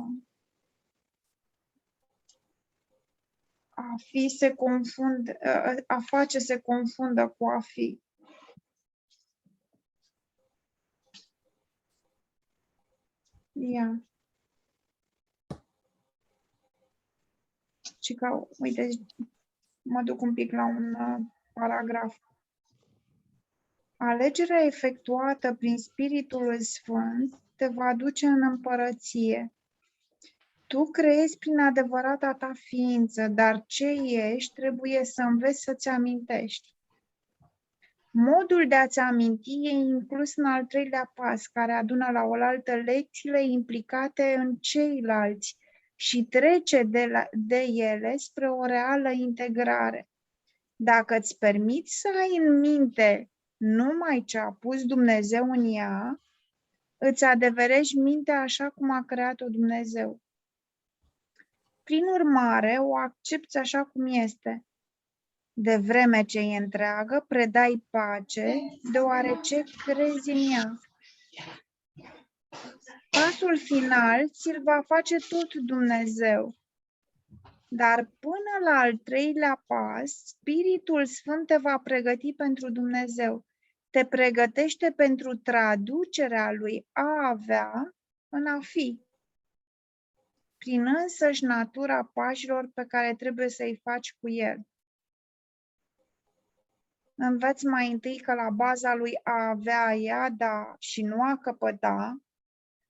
a fi se confundă, a face se confundă cu a fi. Ia. Și că, uite, mă duc un pic la un paragraf. Alegerea efectuată prin Spiritul Sfânt te va duce în împărăție. Tu creezi prin adevărata ta ființă, dar ce ești trebuie să înveți să-ți amintești. Modul de a-ți aminti e inclus în al treilea pas, care adună la oaltă lecțiile implicate în ceilalți și trece de ele spre o reală integrare. Dacă îți permiți să ai în minte numai ce a pus Dumnezeu în ea, îți adeverești mintea așa cum a creat-o Dumnezeu. Prin urmare, o accepți așa cum este. De vreme ce e întreagă, predai pace, deoarece crezi în ea. Pasul final ți-l va face tot Dumnezeu. Dar până la al treilea pas, Spiritul Sfânt te va pregăti pentru Dumnezeu. Te pregătește pentru traducerea lui a avea în a fi. Prin însăși natura pașilor pe care trebuie să-i faci cu el. Înveți mai întâi că la baza lui a avea e a da și nu a căpăta.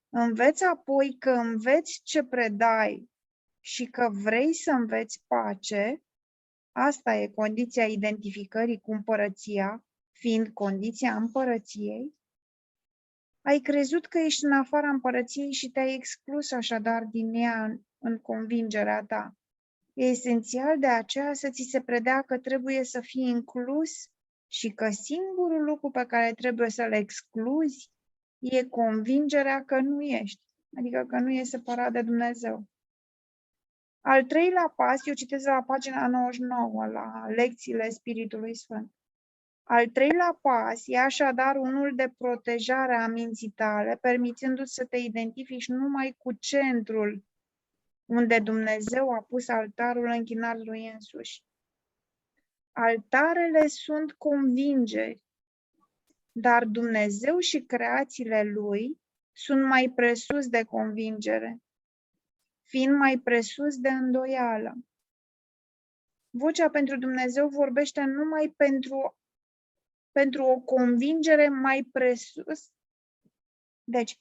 Înveți apoi că înveți ce predai și că vrei să înveți pace. Asta e condiția identificării cu împărăția, fiind condiția împărăției. Ai crezut că ești în afara împărăției și te-ai exclus așadar din ea în convingerea ta. E esențial de aceea să ți se predea că trebuie să fii inclus și că singurul lucru pe care trebuie să-l excluzi e convingerea că nu ești, adică că nu e separat de Dumnezeu. Al treilea pas, eu citesc la pagina 99, la lecțiile Spiritului Sfânt. Al treilea pas e așadar unul de protejare a minții tale, permițându-ți să te identifici numai cu centrul unde Dumnezeu a pus altarul închinat lui însuși. Altarele sunt convingeri, dar Dumnezeu și creațiile lui sunt mai presus de convingere, fiind mai presus de îndoială. Vocea pentru Dumnezeu vorbește numai pentru o convingere mai presus. Deci,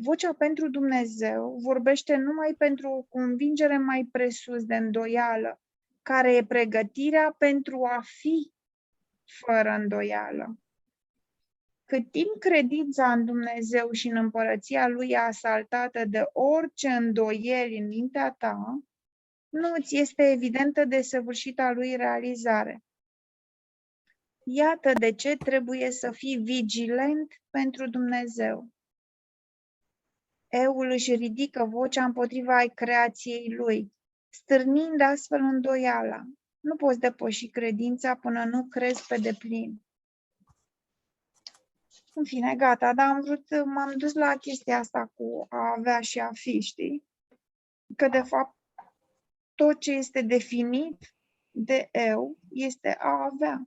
vocea pentru Dumnezeu vorbește numai pentru o convingere mai presus de îndoială, care e pregătirea pentru a fi fără îndoială. Cât timp credința în Dumnezeu și în împărăția Lui e asaltată de orice îndoieli în mintea ta, nu ți este evidentă desăvârșita Lui realizare. Iată de ce trebuie să fii vigilent pentru Dumnezeu. Eul își ridică vocea împotriva creației Lui, stârnind astfel îndoiala. Nu poți depăși credința până nu crezi pe deplin. În fine, gata, dar m-am dus la chestia asta cu a avea și a fi, știi? Că, de fapt, tot ce este definit de eu este a avea.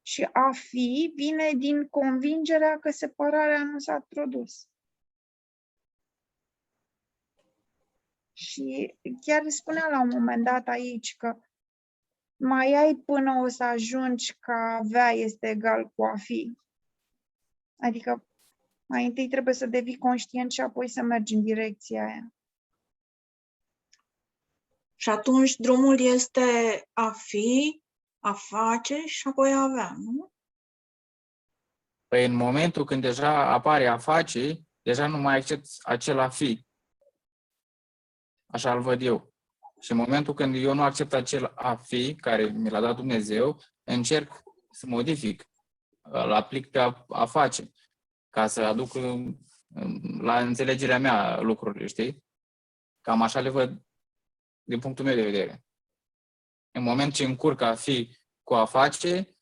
Și a fi vine din convingerea că separarea nu s-a produs. Și chiar spunea la un moment dat aici că mai ai până o să ajungi că a avea este egal cu a fi. Adică mai întâi trebuie să devii conștient și apoi să mergi în direcția aia. Și atunci drumul este a fi, a face și apoi a avea, nu? Păi în momentul când deja apare a face, deja nu mai accepti acel a fi. Așa îl văd eu. Și în momentul când eu nu accept acel a fi, care mi l-a dat Dumnezeu, încerc să modific, îl aplic pe a face, ca să aduc la înțelegerea mea lucrurile, știi? Cam așa le văd din punctul meu de vedere. În moment ce încurc a fi cu a face,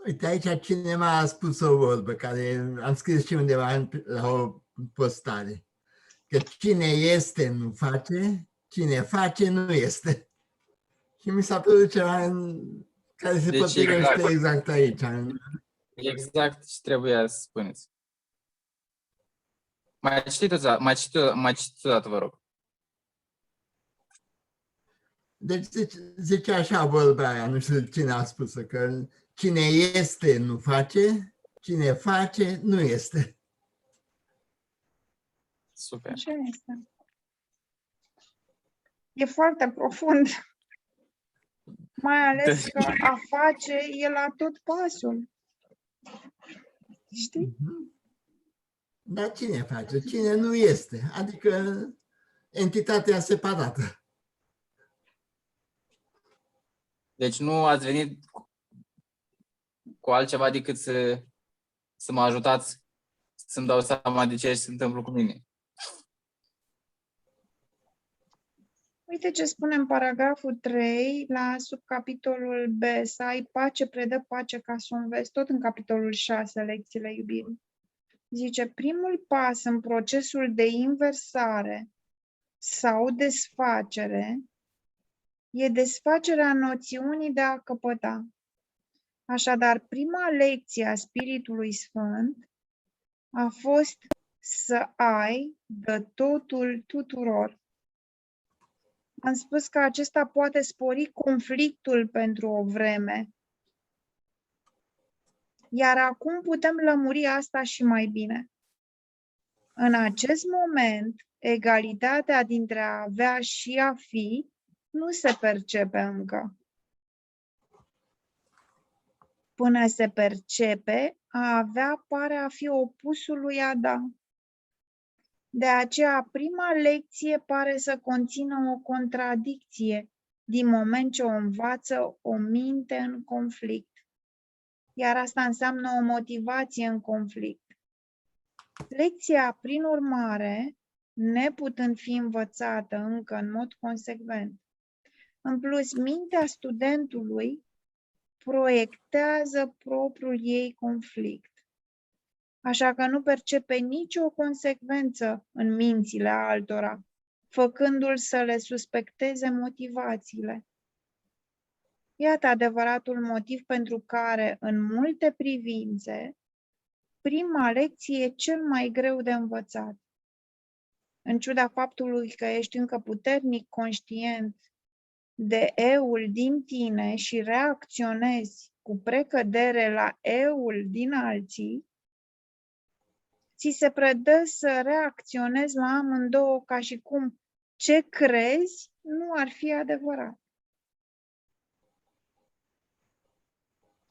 Uite, aici cineva a spus o vorbă care am scris și undeva la o postare. Că cine este nu face, cine face nu este. Și mi s-a părut ceva care se Deci potrivește exact aici. exact ce trebuia să spuneți. Mai citiți o dată, vă rog. Deci zice așa vorba aia, nu știu cine a spus-o, că cine este nu face, cine face nu este. Super. Așa este. E foarte profund. Mai ales că a face e la tot pasul. Știi? Dar cine face? Cine nu este? Adică entitatea separată. Deci nu ați venit cu altceva decât să mă ajutați să-mi dau seama de ce se întâmplă cu mine. Uite ce spune în paragraful 3, la subcapitolul B, să ai pace, predă pace ca să o înveți, tot în capitolul 6, lecțiile iubirii. Zice, primul pas în procesul de inversare sau desfacere e desfacerea noțiunii de a căpăta. Așadar, prima lecție a Spiritului Sfânt a fost să ai de totul tuturor. Am spus că acesta poate spori conflictul pentru o vreme. Iar acum putem lămuri asta și mai bine. În acest moment, egalitatea dintre a avea și a fi nu se percepe încă. Până se percepe, a avea pare a fi opusul lui a da. De aceea, prima lecție pare să conțină o contradicție din moment ce o învață o minte în conflict. Iar asta înseamnă o motivație în conflict. Lecția, prin urmare, neputând fi învățată încă în mod consecvent. În plus, mintea studentului proiectează propriul ei conflict. Așa că nu percepe nicio consecvență în mințile altora, făcându-l să le suspecteze motivațiile. Iată adevăratul motiv pentru care, în multe privințe, prima lecție e cel mai greu de învățat. În ciuda faptului că ești încă puternic conștient de eul din tine și reacționezi cu precădere la eul din alții, ți se predă să reacționezi la amândouă ca și cum ce crezi nu ar fi adevărat.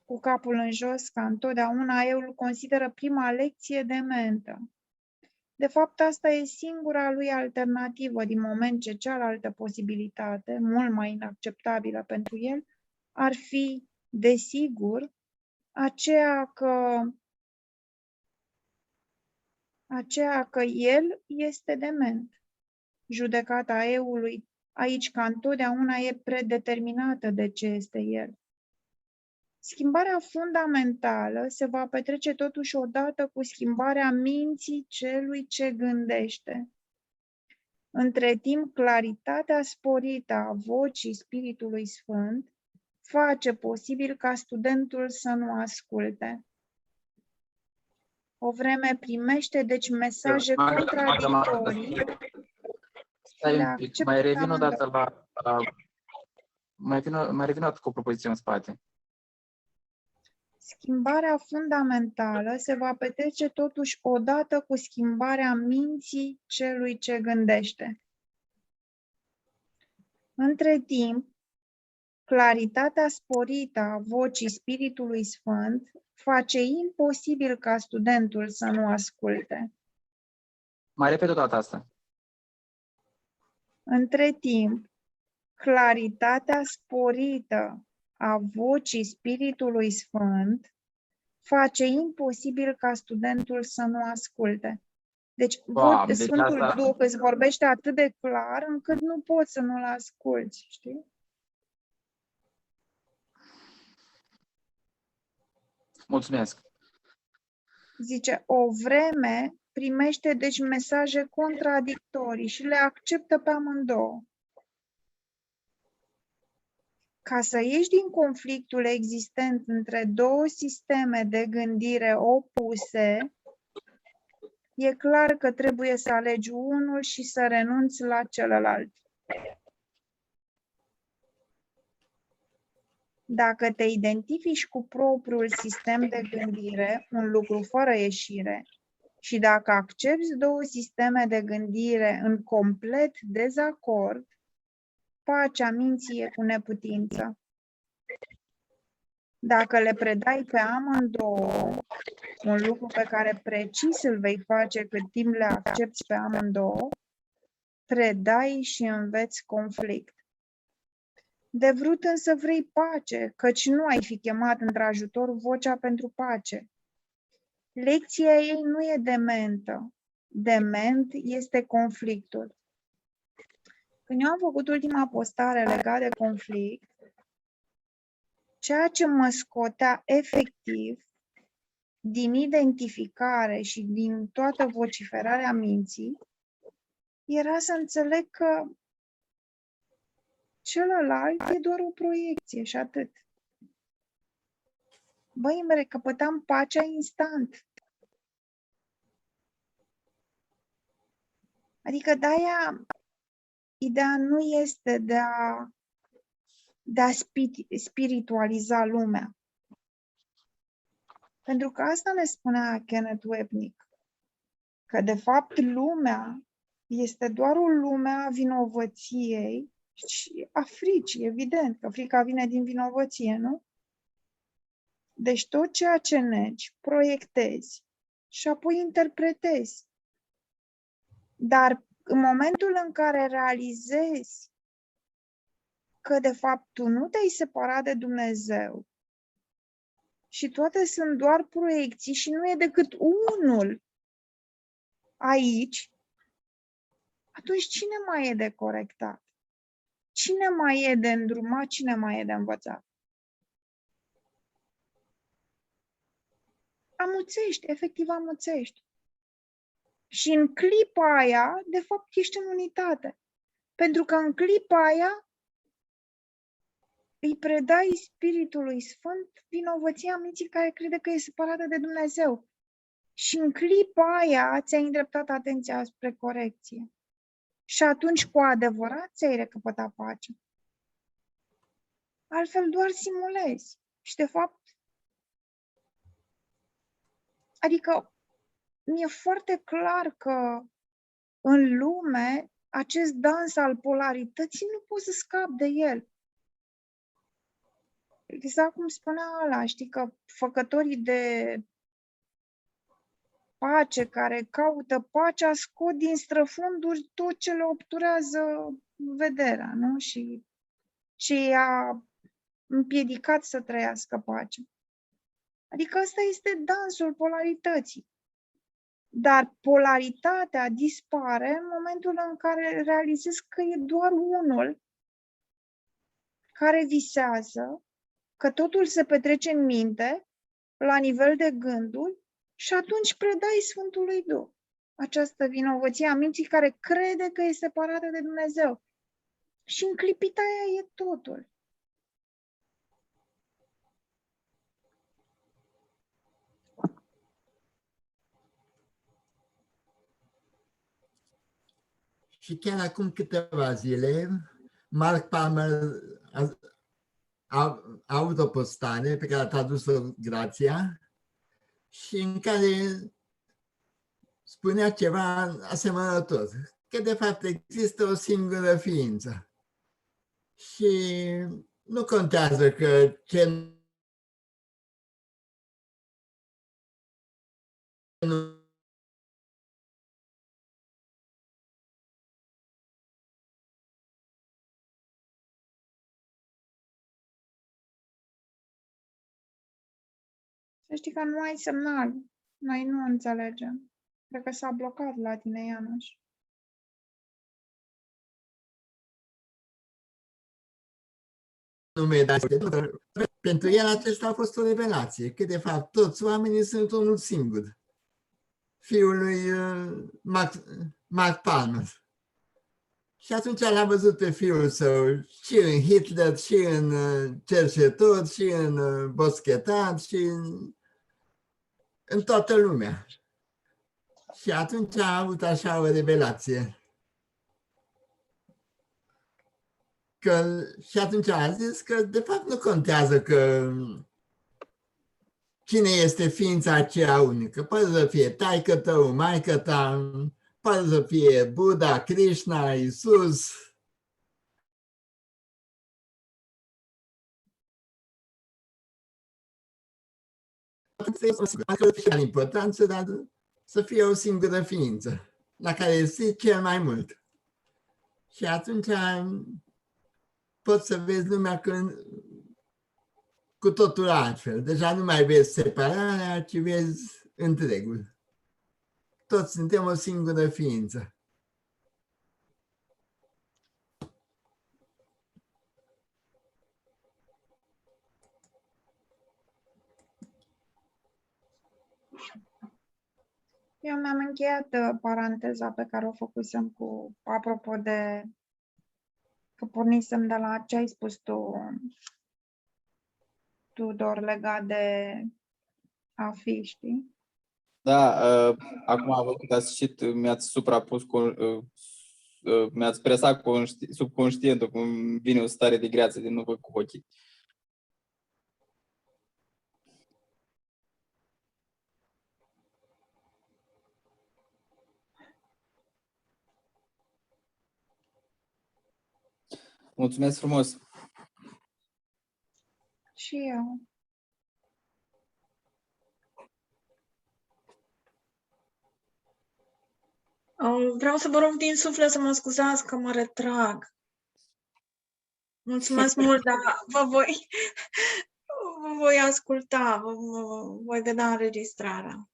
Cu capul în jos, ca întotdeauna, eul consideră prima lecție dementă. De fapt, asta e singura lui alternativă, din moment ce cealaltă posibilitate, mult mai inacceptabilă pentru el, ar fi, desigur, aceea că el este dement. Judecata eului aici, ca întotdeauna, e predeterminată de ce este el. Schimbarea fundamentală se va petrece totuși odată cu schimbarea minții celui ce gândește. Între timp, claritatea sporită a vocii Spiritului Sfânt face posibil ca studentul să nu asculte. O vreme primește, deci, mesaje contradictorii. Stai le un pic, acceptă mai pe revin o amândouă. dată mai revin o dată cu o propoziție în spate. Schimbarea fundamentală se va petrece totuși odată cu schimbarea minții celui ce gândește. Între timp, claritatea sporită a vocii Spiritului Sfânt face imposibil ca studentul să nu asculte. Mai repet o dată asta. Între timp, claritatea sporită a vocii Spiritului Sfânt face imposibil ca studentul să nu asculte. Deci, Doamne, Sfântul asta- Duh îți vorbește atât de clar încât nu poți să nu-l asculți, știi? Mulțumesc. Zice, o vreme primește deci mesaje contradictorii și le acceptă pe amândouă. Ca să ieși din conflictul existent între două sisteme de gândire opuse, e clar că trebuie să alegi unul și să renunți la celălalt. Dacă te identifici cu propriul sistem de gândire, un lucru fără ieșire, și dacă accepți două sisteme de gândire în complet dezacord, pacea minții e cu neputință. Dacă le predai pe amândouă, un lucru pe care precis îl vei face cât timp le accepți pe amândouă, predai și înveți conflict. De vrut însă vrei pace, căci nu ai fi chemat într-ajutor vocea pentru pace. Lecția ei nu e dementă. Dement este conflictul. Când eu am făcut ultima postare legată de conflict, ceea ce mă scotea efectiv din identificare și din toată vociferarea minții era să înțeleg că celălalt e doar o proiecție și atât. Băi, îmi recăpătam pacea instant. Adică de-aia ideea nu este de a spiritualiza lumea. Pentru că asta ne spunea Kenneth Wapnick, că de fapt lumea este doar o lume a vinovăției și a fricii, evident, că frica vine din vinovăție, nu? Deci tot ceea ce negi, proiectezi și apoi interpretezi. Dar în momentul în care realizezi că de fapt tu nu te-ai separat de Dumnezeu și toate sunt doar proiecții și nu e decât unul aici, atunci cine mai e de corectat? Cine mai e de îndrumat? Cine mai e de învățat? Amuțești, efectiv amuțești. Și în clipa aia, de fapt, ești în unitate. Pentru că în clipa aia îi predai Spiritului Sfânt vinovăția minții care crede că e separată de Dumnezeu. Și în clipa aia ți-ai îndreptat atenția spre corecție. Și atunci, cu adevărat, ți-ai recăpătat pacea. Altfel doar simulezi. Și, de fapt, adică mi-e foarte clar că în lume acest dans al polarității nu poți să scapi de el. Exact cum spunea ăla, știi, că făcătorii de pace care caută pacea scot din străfunduri tot ce le obturează vederea, nu? Și ce i-a împiedicat să trăiască pacea. Adică ăsta este dansul polarității. Dar polaritatea dispare în momentul în care realizezi că e doar unul care visează, că totul se petrece în minte, la nivel de gânduri, și atunci predai Sfântului Duh această vinovăție a minții care crede că e separată de Dumnezeu. Și în clipita aia e totul. Și chiar acum câteva zile, Mark Palmer a avut o postare pe care a tradus-o Grația și în care spunea ceva asemănător, că de fapt există o singură ființă și nu contează că ce nu Să știi că nu ai semnal. Noi nu înțelegem. Cred că s-a blocat la tine, Ianoș. nume, dar pentru el acesta a fost o revelație, că de fapt toți oamenii sunt unul singur, fiul lui Mark Palmer. Și atunci l-a văzut pe fiul său și în Hitler, și în cerșetor, și în boschetar, și în toată lumea. Și atunci a avut așa o revelație. Și atunci a zis că de fapt nu contează că cine este ființa aceea unică. Poate să fie taică-tău, maică-ta, poate să fie Buddha, Krishna, Isus. Are importanță, dar să fie o singură ființă, la care este cel mai mult. Și atunci poți să vezi lumea cu totul altfel. Deja nu mai vezi separarea, ci vezi întregul. Toți suntem o singură ființă. Eu mi-am încheiat paranteza pe care o făcusem apropo de că pornisem de la ce ai spus tu, Tudor, legat de a fi, știi? Da, acum am văzut că ați citit, mi-ați suprapus, mi-ați presat subconștientul, cum vine o stare de greață de nu văd cu ochii. Mulțumesc frumos! Și eu. Vreau să vă rog din suflet să mă scuzați că mă retrag. Mulțumesc mult, dar vă voi asculta, vă voi vedea înregistrarea.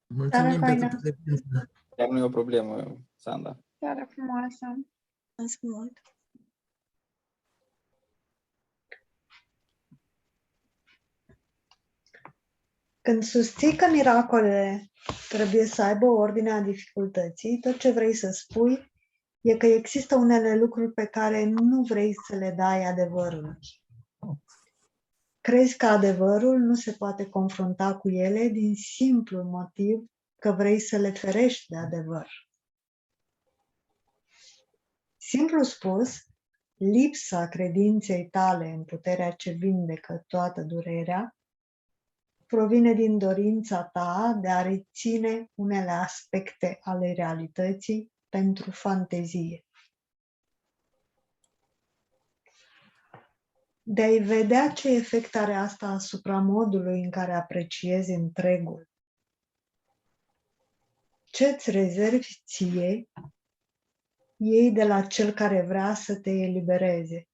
Mulțumim pentru prezență. Chiar nu e o problemă, Sanda. Seara frumoasă! Mulțumesc mult! Când susții că miracolele trebuie să aibă o ordine a dificultății, tot ce vrei să spui e că există unele lucruri pe care nu vrei să le dai adevărului. Crezi că adevărul nu se poate confrunta cu ele din simplul motiv că vrei să le ferești de adevăr. Simplu spus, lipsa credinței tale în puterea ce vindecă toată durerea provine din dorința ta de a reține unele aspecte ale realității pentru fantezie. De a-i vedea ce efect are asta asupra modului în care apreciezi întregul. Ce-ți rezervi ție, iei de la cel care vrea să te elibereze.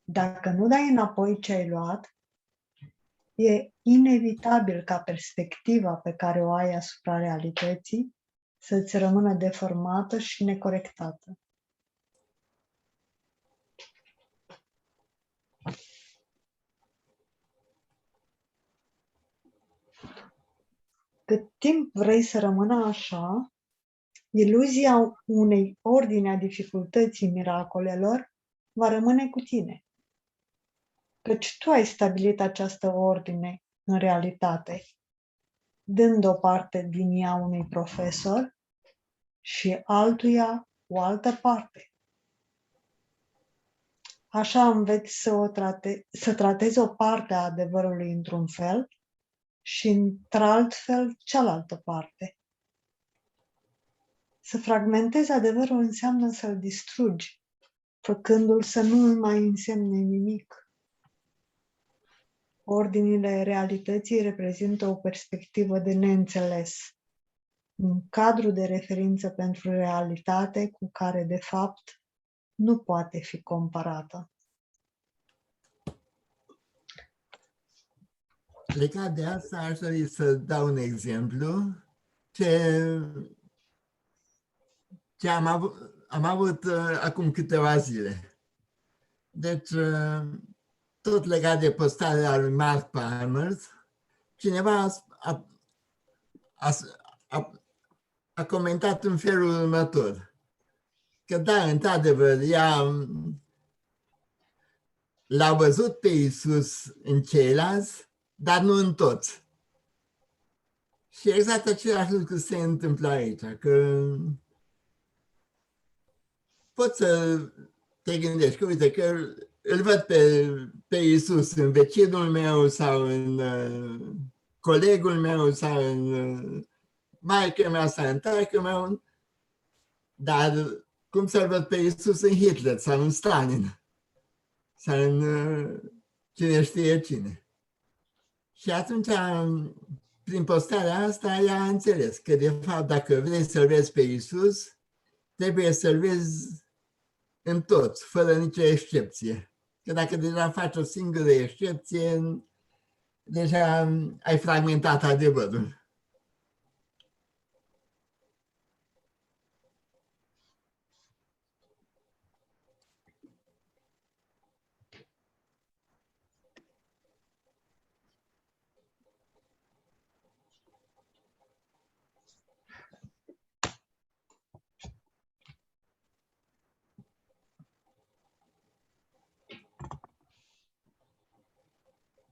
Dacă nu dai înapoi ce ai luat, e inevitabil ca perspectiva pe care o ai asupra realității să-ți rămână deformată și necorectată. Cât timp vrei să rămână așa, iluzia unei ordine a dificultății miracolelor va rămâne cu tine. Căci tu ai stabilit această ordine în realitate, dând o parte din ea unui profesor și altuia o altă parte. Așa înveți să tratezi o parte a adevărului într-un fel și într-alt fel cealaltă parte. Să fragmentezi adevărul înseamnă să-l distrugi, făcându-l să nu îl mai însemne nimic. Ordinile realității reprezintă o perspectivă de neînțeles, un cadru de referință pentru realitate cu care, de fapt, nu poate fi comparată. Legat de asta, aș dori să dau un exemplu ce am avut acum câteva zile. Deci, tot legat de postarea lui Mark Palmers, cineva a comentat în felul următor, că da, într-adevăr, ea l-a văzut pe Iisus în ceilalți, dar nu în toți. Și exact același lucru se întâmplă aici, că poți să te gândești că, uite, că îl văd pe Iisus în vecinul meu sau în colegul meu sau în maică mea sau în taică meu, dar cum să-l văd pe Iisus în Hitler sau în Stalin sau în cine știe cine. Și atunci, prin postarea asta, ea a înțeles că, de fapt, dacă vrei să-L vezi pe Iisus, trebuie să-L vezi în toți, fără nicio excepție. Că dacă deja faci o singură excepție, deja ai fragmentat adevărul.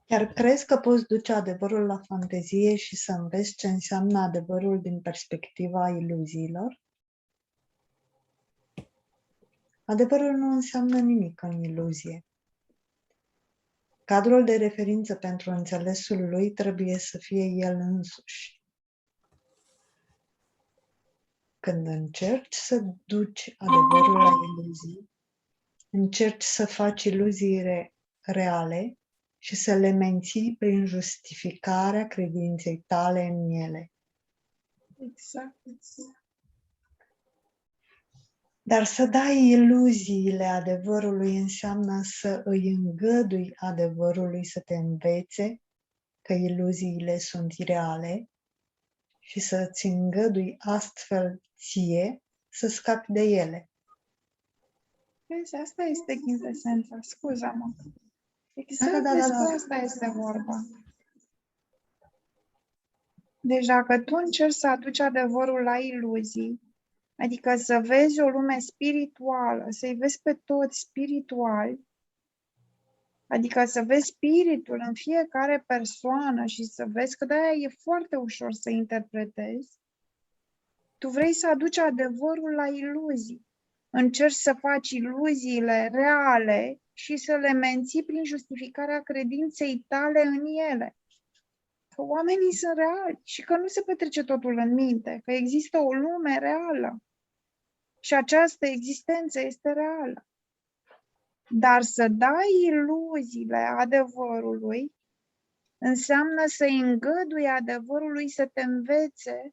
Chiar crezi că poți duce adevărul la fantezie și să înveți ce înseamnă adevărul din perspectiva iluziilor? Adevărul nu înseamnă nimic în iluzie. Cadrul de referință pentru înțelesul lui trebuie să fie el însuși. Când încerci să duci adevărul la iluzii, încerci să faci iluzii reale și să le menții prin justificarea credinței tale în ele. Exact. Dar să dai iluziile adevărului înseamnă să îi îngădui adevărului să te învețe că iluziile sunt ireale și să-ți îngădui astfel ție să scapi de ele. Vezi, asta este chintesența, scuză-mă. Exact Da. despre asta este vorba. Deci dacă tu încerci să aduci adevărul la iluzii, adică să vezi o lume spirituală, să-i vezi pe toți spirituali, adică să vezi spiritul în fiecare persoană și să vezi că de-aia e foarte ușor să interpretezi, tu vrei să aduci adevărul la iluzii. Încerci să faci iluziile reale și să le menții prin justificarea credinței tale în ele. Că oamenii sunt reali și că nu se petrece totul în minte, că există o lume reală și această existență este reală. Dar să dai iluziile adevărului înseamnă să-i îngădui adevărului să te învețe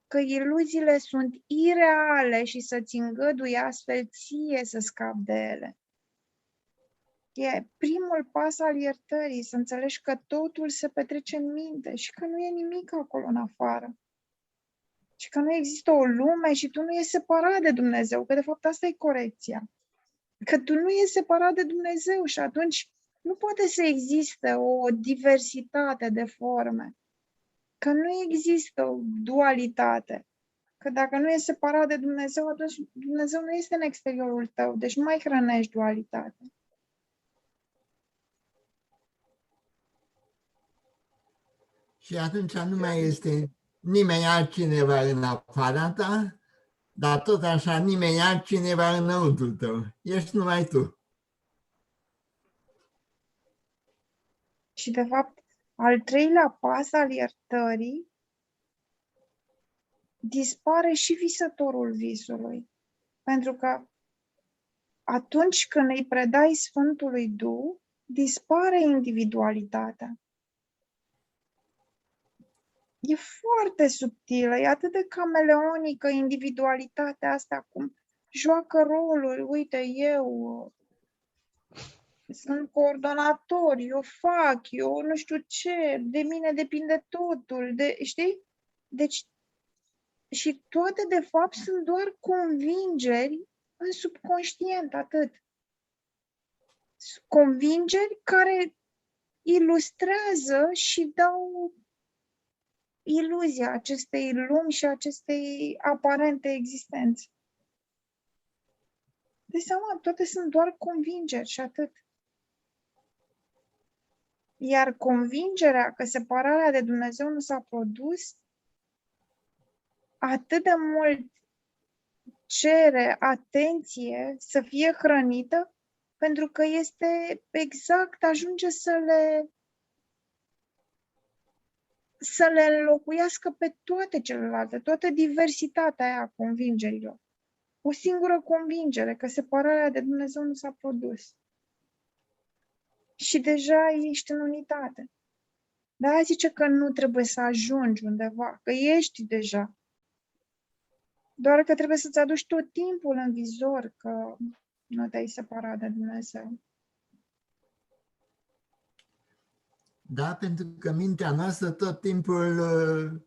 că iluziile sunt ireale și să-ți îngădui astfel ție să scapi de ele. E primul pas al iertării, să înțelegi că totul se petrece în minte și că nu e nimic acolo în afară. Și că nu există o lume și tu nu ești separat de Dumnezeu, că de fapt asta e corecția. Că tu nu ești separat de Dumnezeu și atunci nu poate să existe o diversitate de forme. Că nu există o dualitate. Că dacă nu ești separat de Dumnezeu, atunci Dumnezeu nu este în exteriorul tău. Deci nu mai hrănești dualitatea. Și atunci nu mai este nimeni altcineva în afara ta, dar tot așa nimeni altcineva înăuntru tău. Ești numai tu. Și, de fapt, al treilea pas al iertării, dispare și visătorul visului. Pentru că atunci când îi predai Sfântului Duh, dispare individualitatea. E foarte subtilă, e atât de cameleonică individualitatea asta, cum joacă roluri. Uite, eu sunt coordonator, eu fac, eu nu știu ce, de mine depinde totul, știi? Deci, și toate, de fapt, sunt doar convingeri în subconștient, atât. Convingeri care ilustrează și dau iluzia acestei lumi și acestei aparente existențe. De seama, toate sunt doar convingeri și atât. Iar convingerea că separarea de Dumnezeu nu s-a produs atât de mult cere atenție să fie hrănită, pentru că este exact, ajunge să le înlocuiască pe toate celelalte, toată diversitatea aia a convingerilor. O singură convingere, că separarea de Dumnezeu nu s-a produs. Și deja ești în unitate. Dar zice că nu trebuie să ajungi undeva, că ești deja. Doar că trebuie să-ți aduci tot timpul în vizor că nu te-ai separat de Dumnezeu. Da, pentru că mintea noastră tot timpul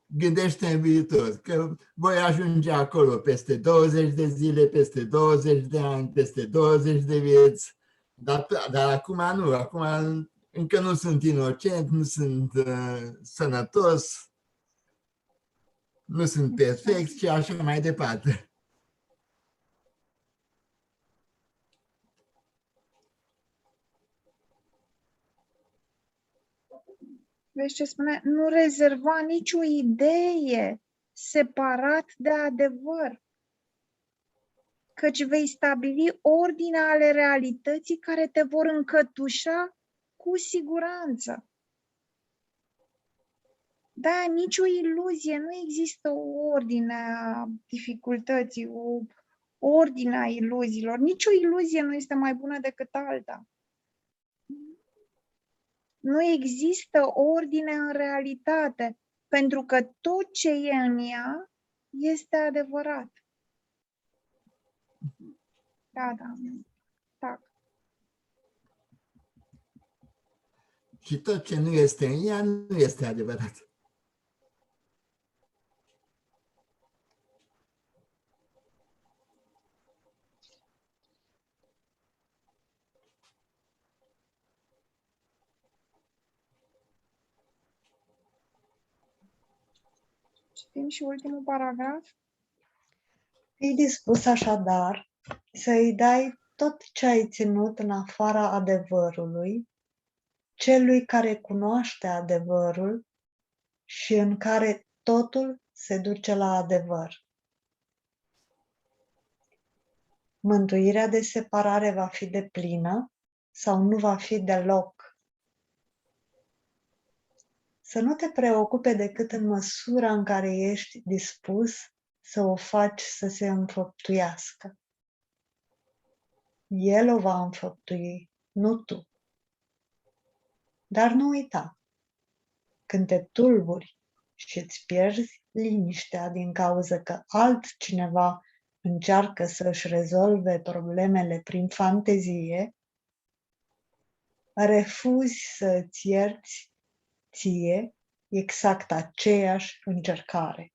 gândește în viitor, că voi ajunge acolo peste 20 de zile, peste 20 de ani, peste 20 de vieți, dar acum nu, acum încă nu sunt inocent, nu sunt sănătos, nu sunt perfect și așa mai departe. Vezi ce spune? Nu rezerva nicio idee separat de adevăr, căci vei stabili ordinea ale realității care te vor încătușa cu siguranță. Da, nicio iluzie, nu există o ordine a dificultății, o ordine a iluziilor. Nicio iluzie nu este mai bună decât alta. Nu există ordine în realitate, pentru că tot ce e în ea este adevărat. Da. Și tot ce nu este în ea nu este adevărat. Citim și ultimul paragraf. Fii dispus așadar să-i dai tot ce ai ținut în afara adevărului, celui care cunoaște adevărul și în care totul se duce la adevăr. Mântuirea de separare va fi deplină sau nu va fi deloc. Să nu te preocupe decât în măsura în care ești dispus să o faci să se înfăptuiască. El o va înfăptui, nu tu. Dar nu uita, când te tulburi și îți pierzi liniștea din cauza că altcineva încearcă să-și rezolve problemele prin fantezie, refuzi să îți ierți ție exact aceeași încercare.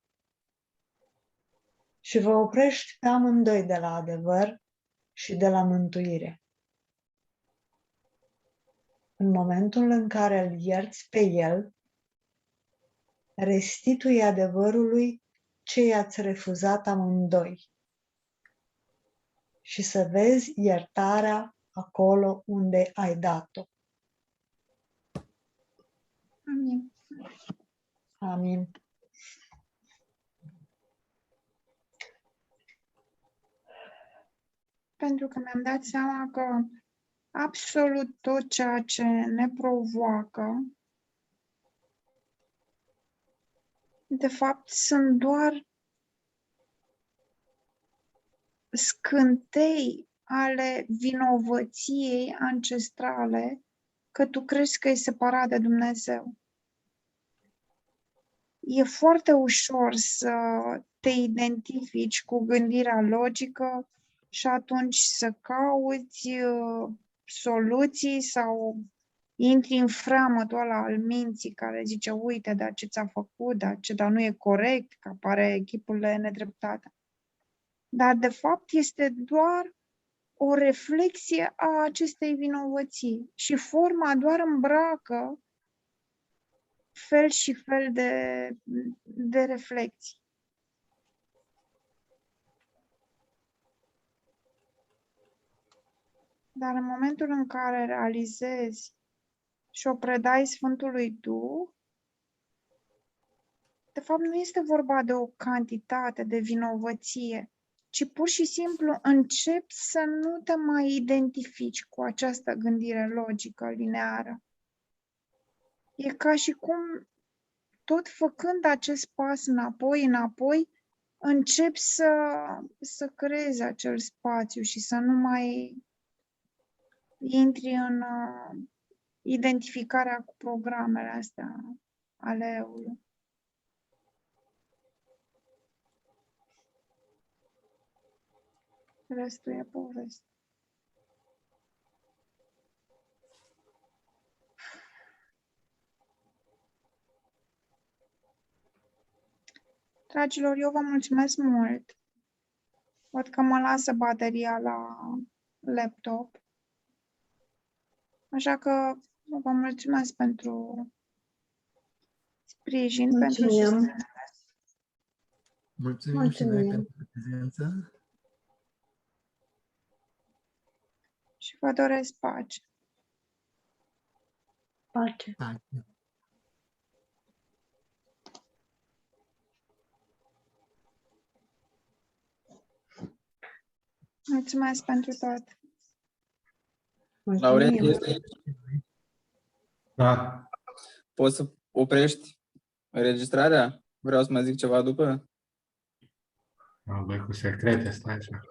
Și vă oprești pe amândoi de la adevăr și de la mântuire. În momentul în care îl ierți pe el, restitui adevărului ce i-ați refuzat amândoi și să vezi iertarea acolo unde ai dat-o. Amin. Amin. Pentru că mi-am dat seama că absolut tot ceea ce ne provoacă, de fapt, sunt doar scântei ale vinovăției ancestrale că tu crezi că e separat de Dumnezeu. E foarte ușor să te identifici cu gândirea logică și atunci să cauți soluții sau intri în freamătul ăla al minții care zice, uite, dar ce ți-a făcut, dar nu e corect, că apare chipurile nedreptate. Dar, de fapt, este doar o reflexie a acestei vinovății și forma doar îmbracă fel și fel de reflexii. Dar în momentul în care realizezi și o predai Sfântului Duh, de fapt nu este vorba de o cantitate de vinovăție, ci pur și simplu începi să nu te mai identifici cu această gândire logică, lineară. E ca și cum, tot făcând acest pas înapoi, începi să creezi acel spațiu și să nu mai intri în identificarea cu programele astea ale eului. Restul e poveste. Dragilor, eu vă mulțumesc mult. Văd că mă lasă bateria la laptop. Așa că vă mulțumesc pentru sprijin, pentru susținere. Mulțumim și noi Mulțumim. pentru prezență. Și vă doresc pace. Pace. Pace. Mulțumesc pentru tot. Lauren, Mulțumim. Da. poți să oprești înregistrarea? Vreau să mai zic ceva după? Băi, cu secrete, stai așa.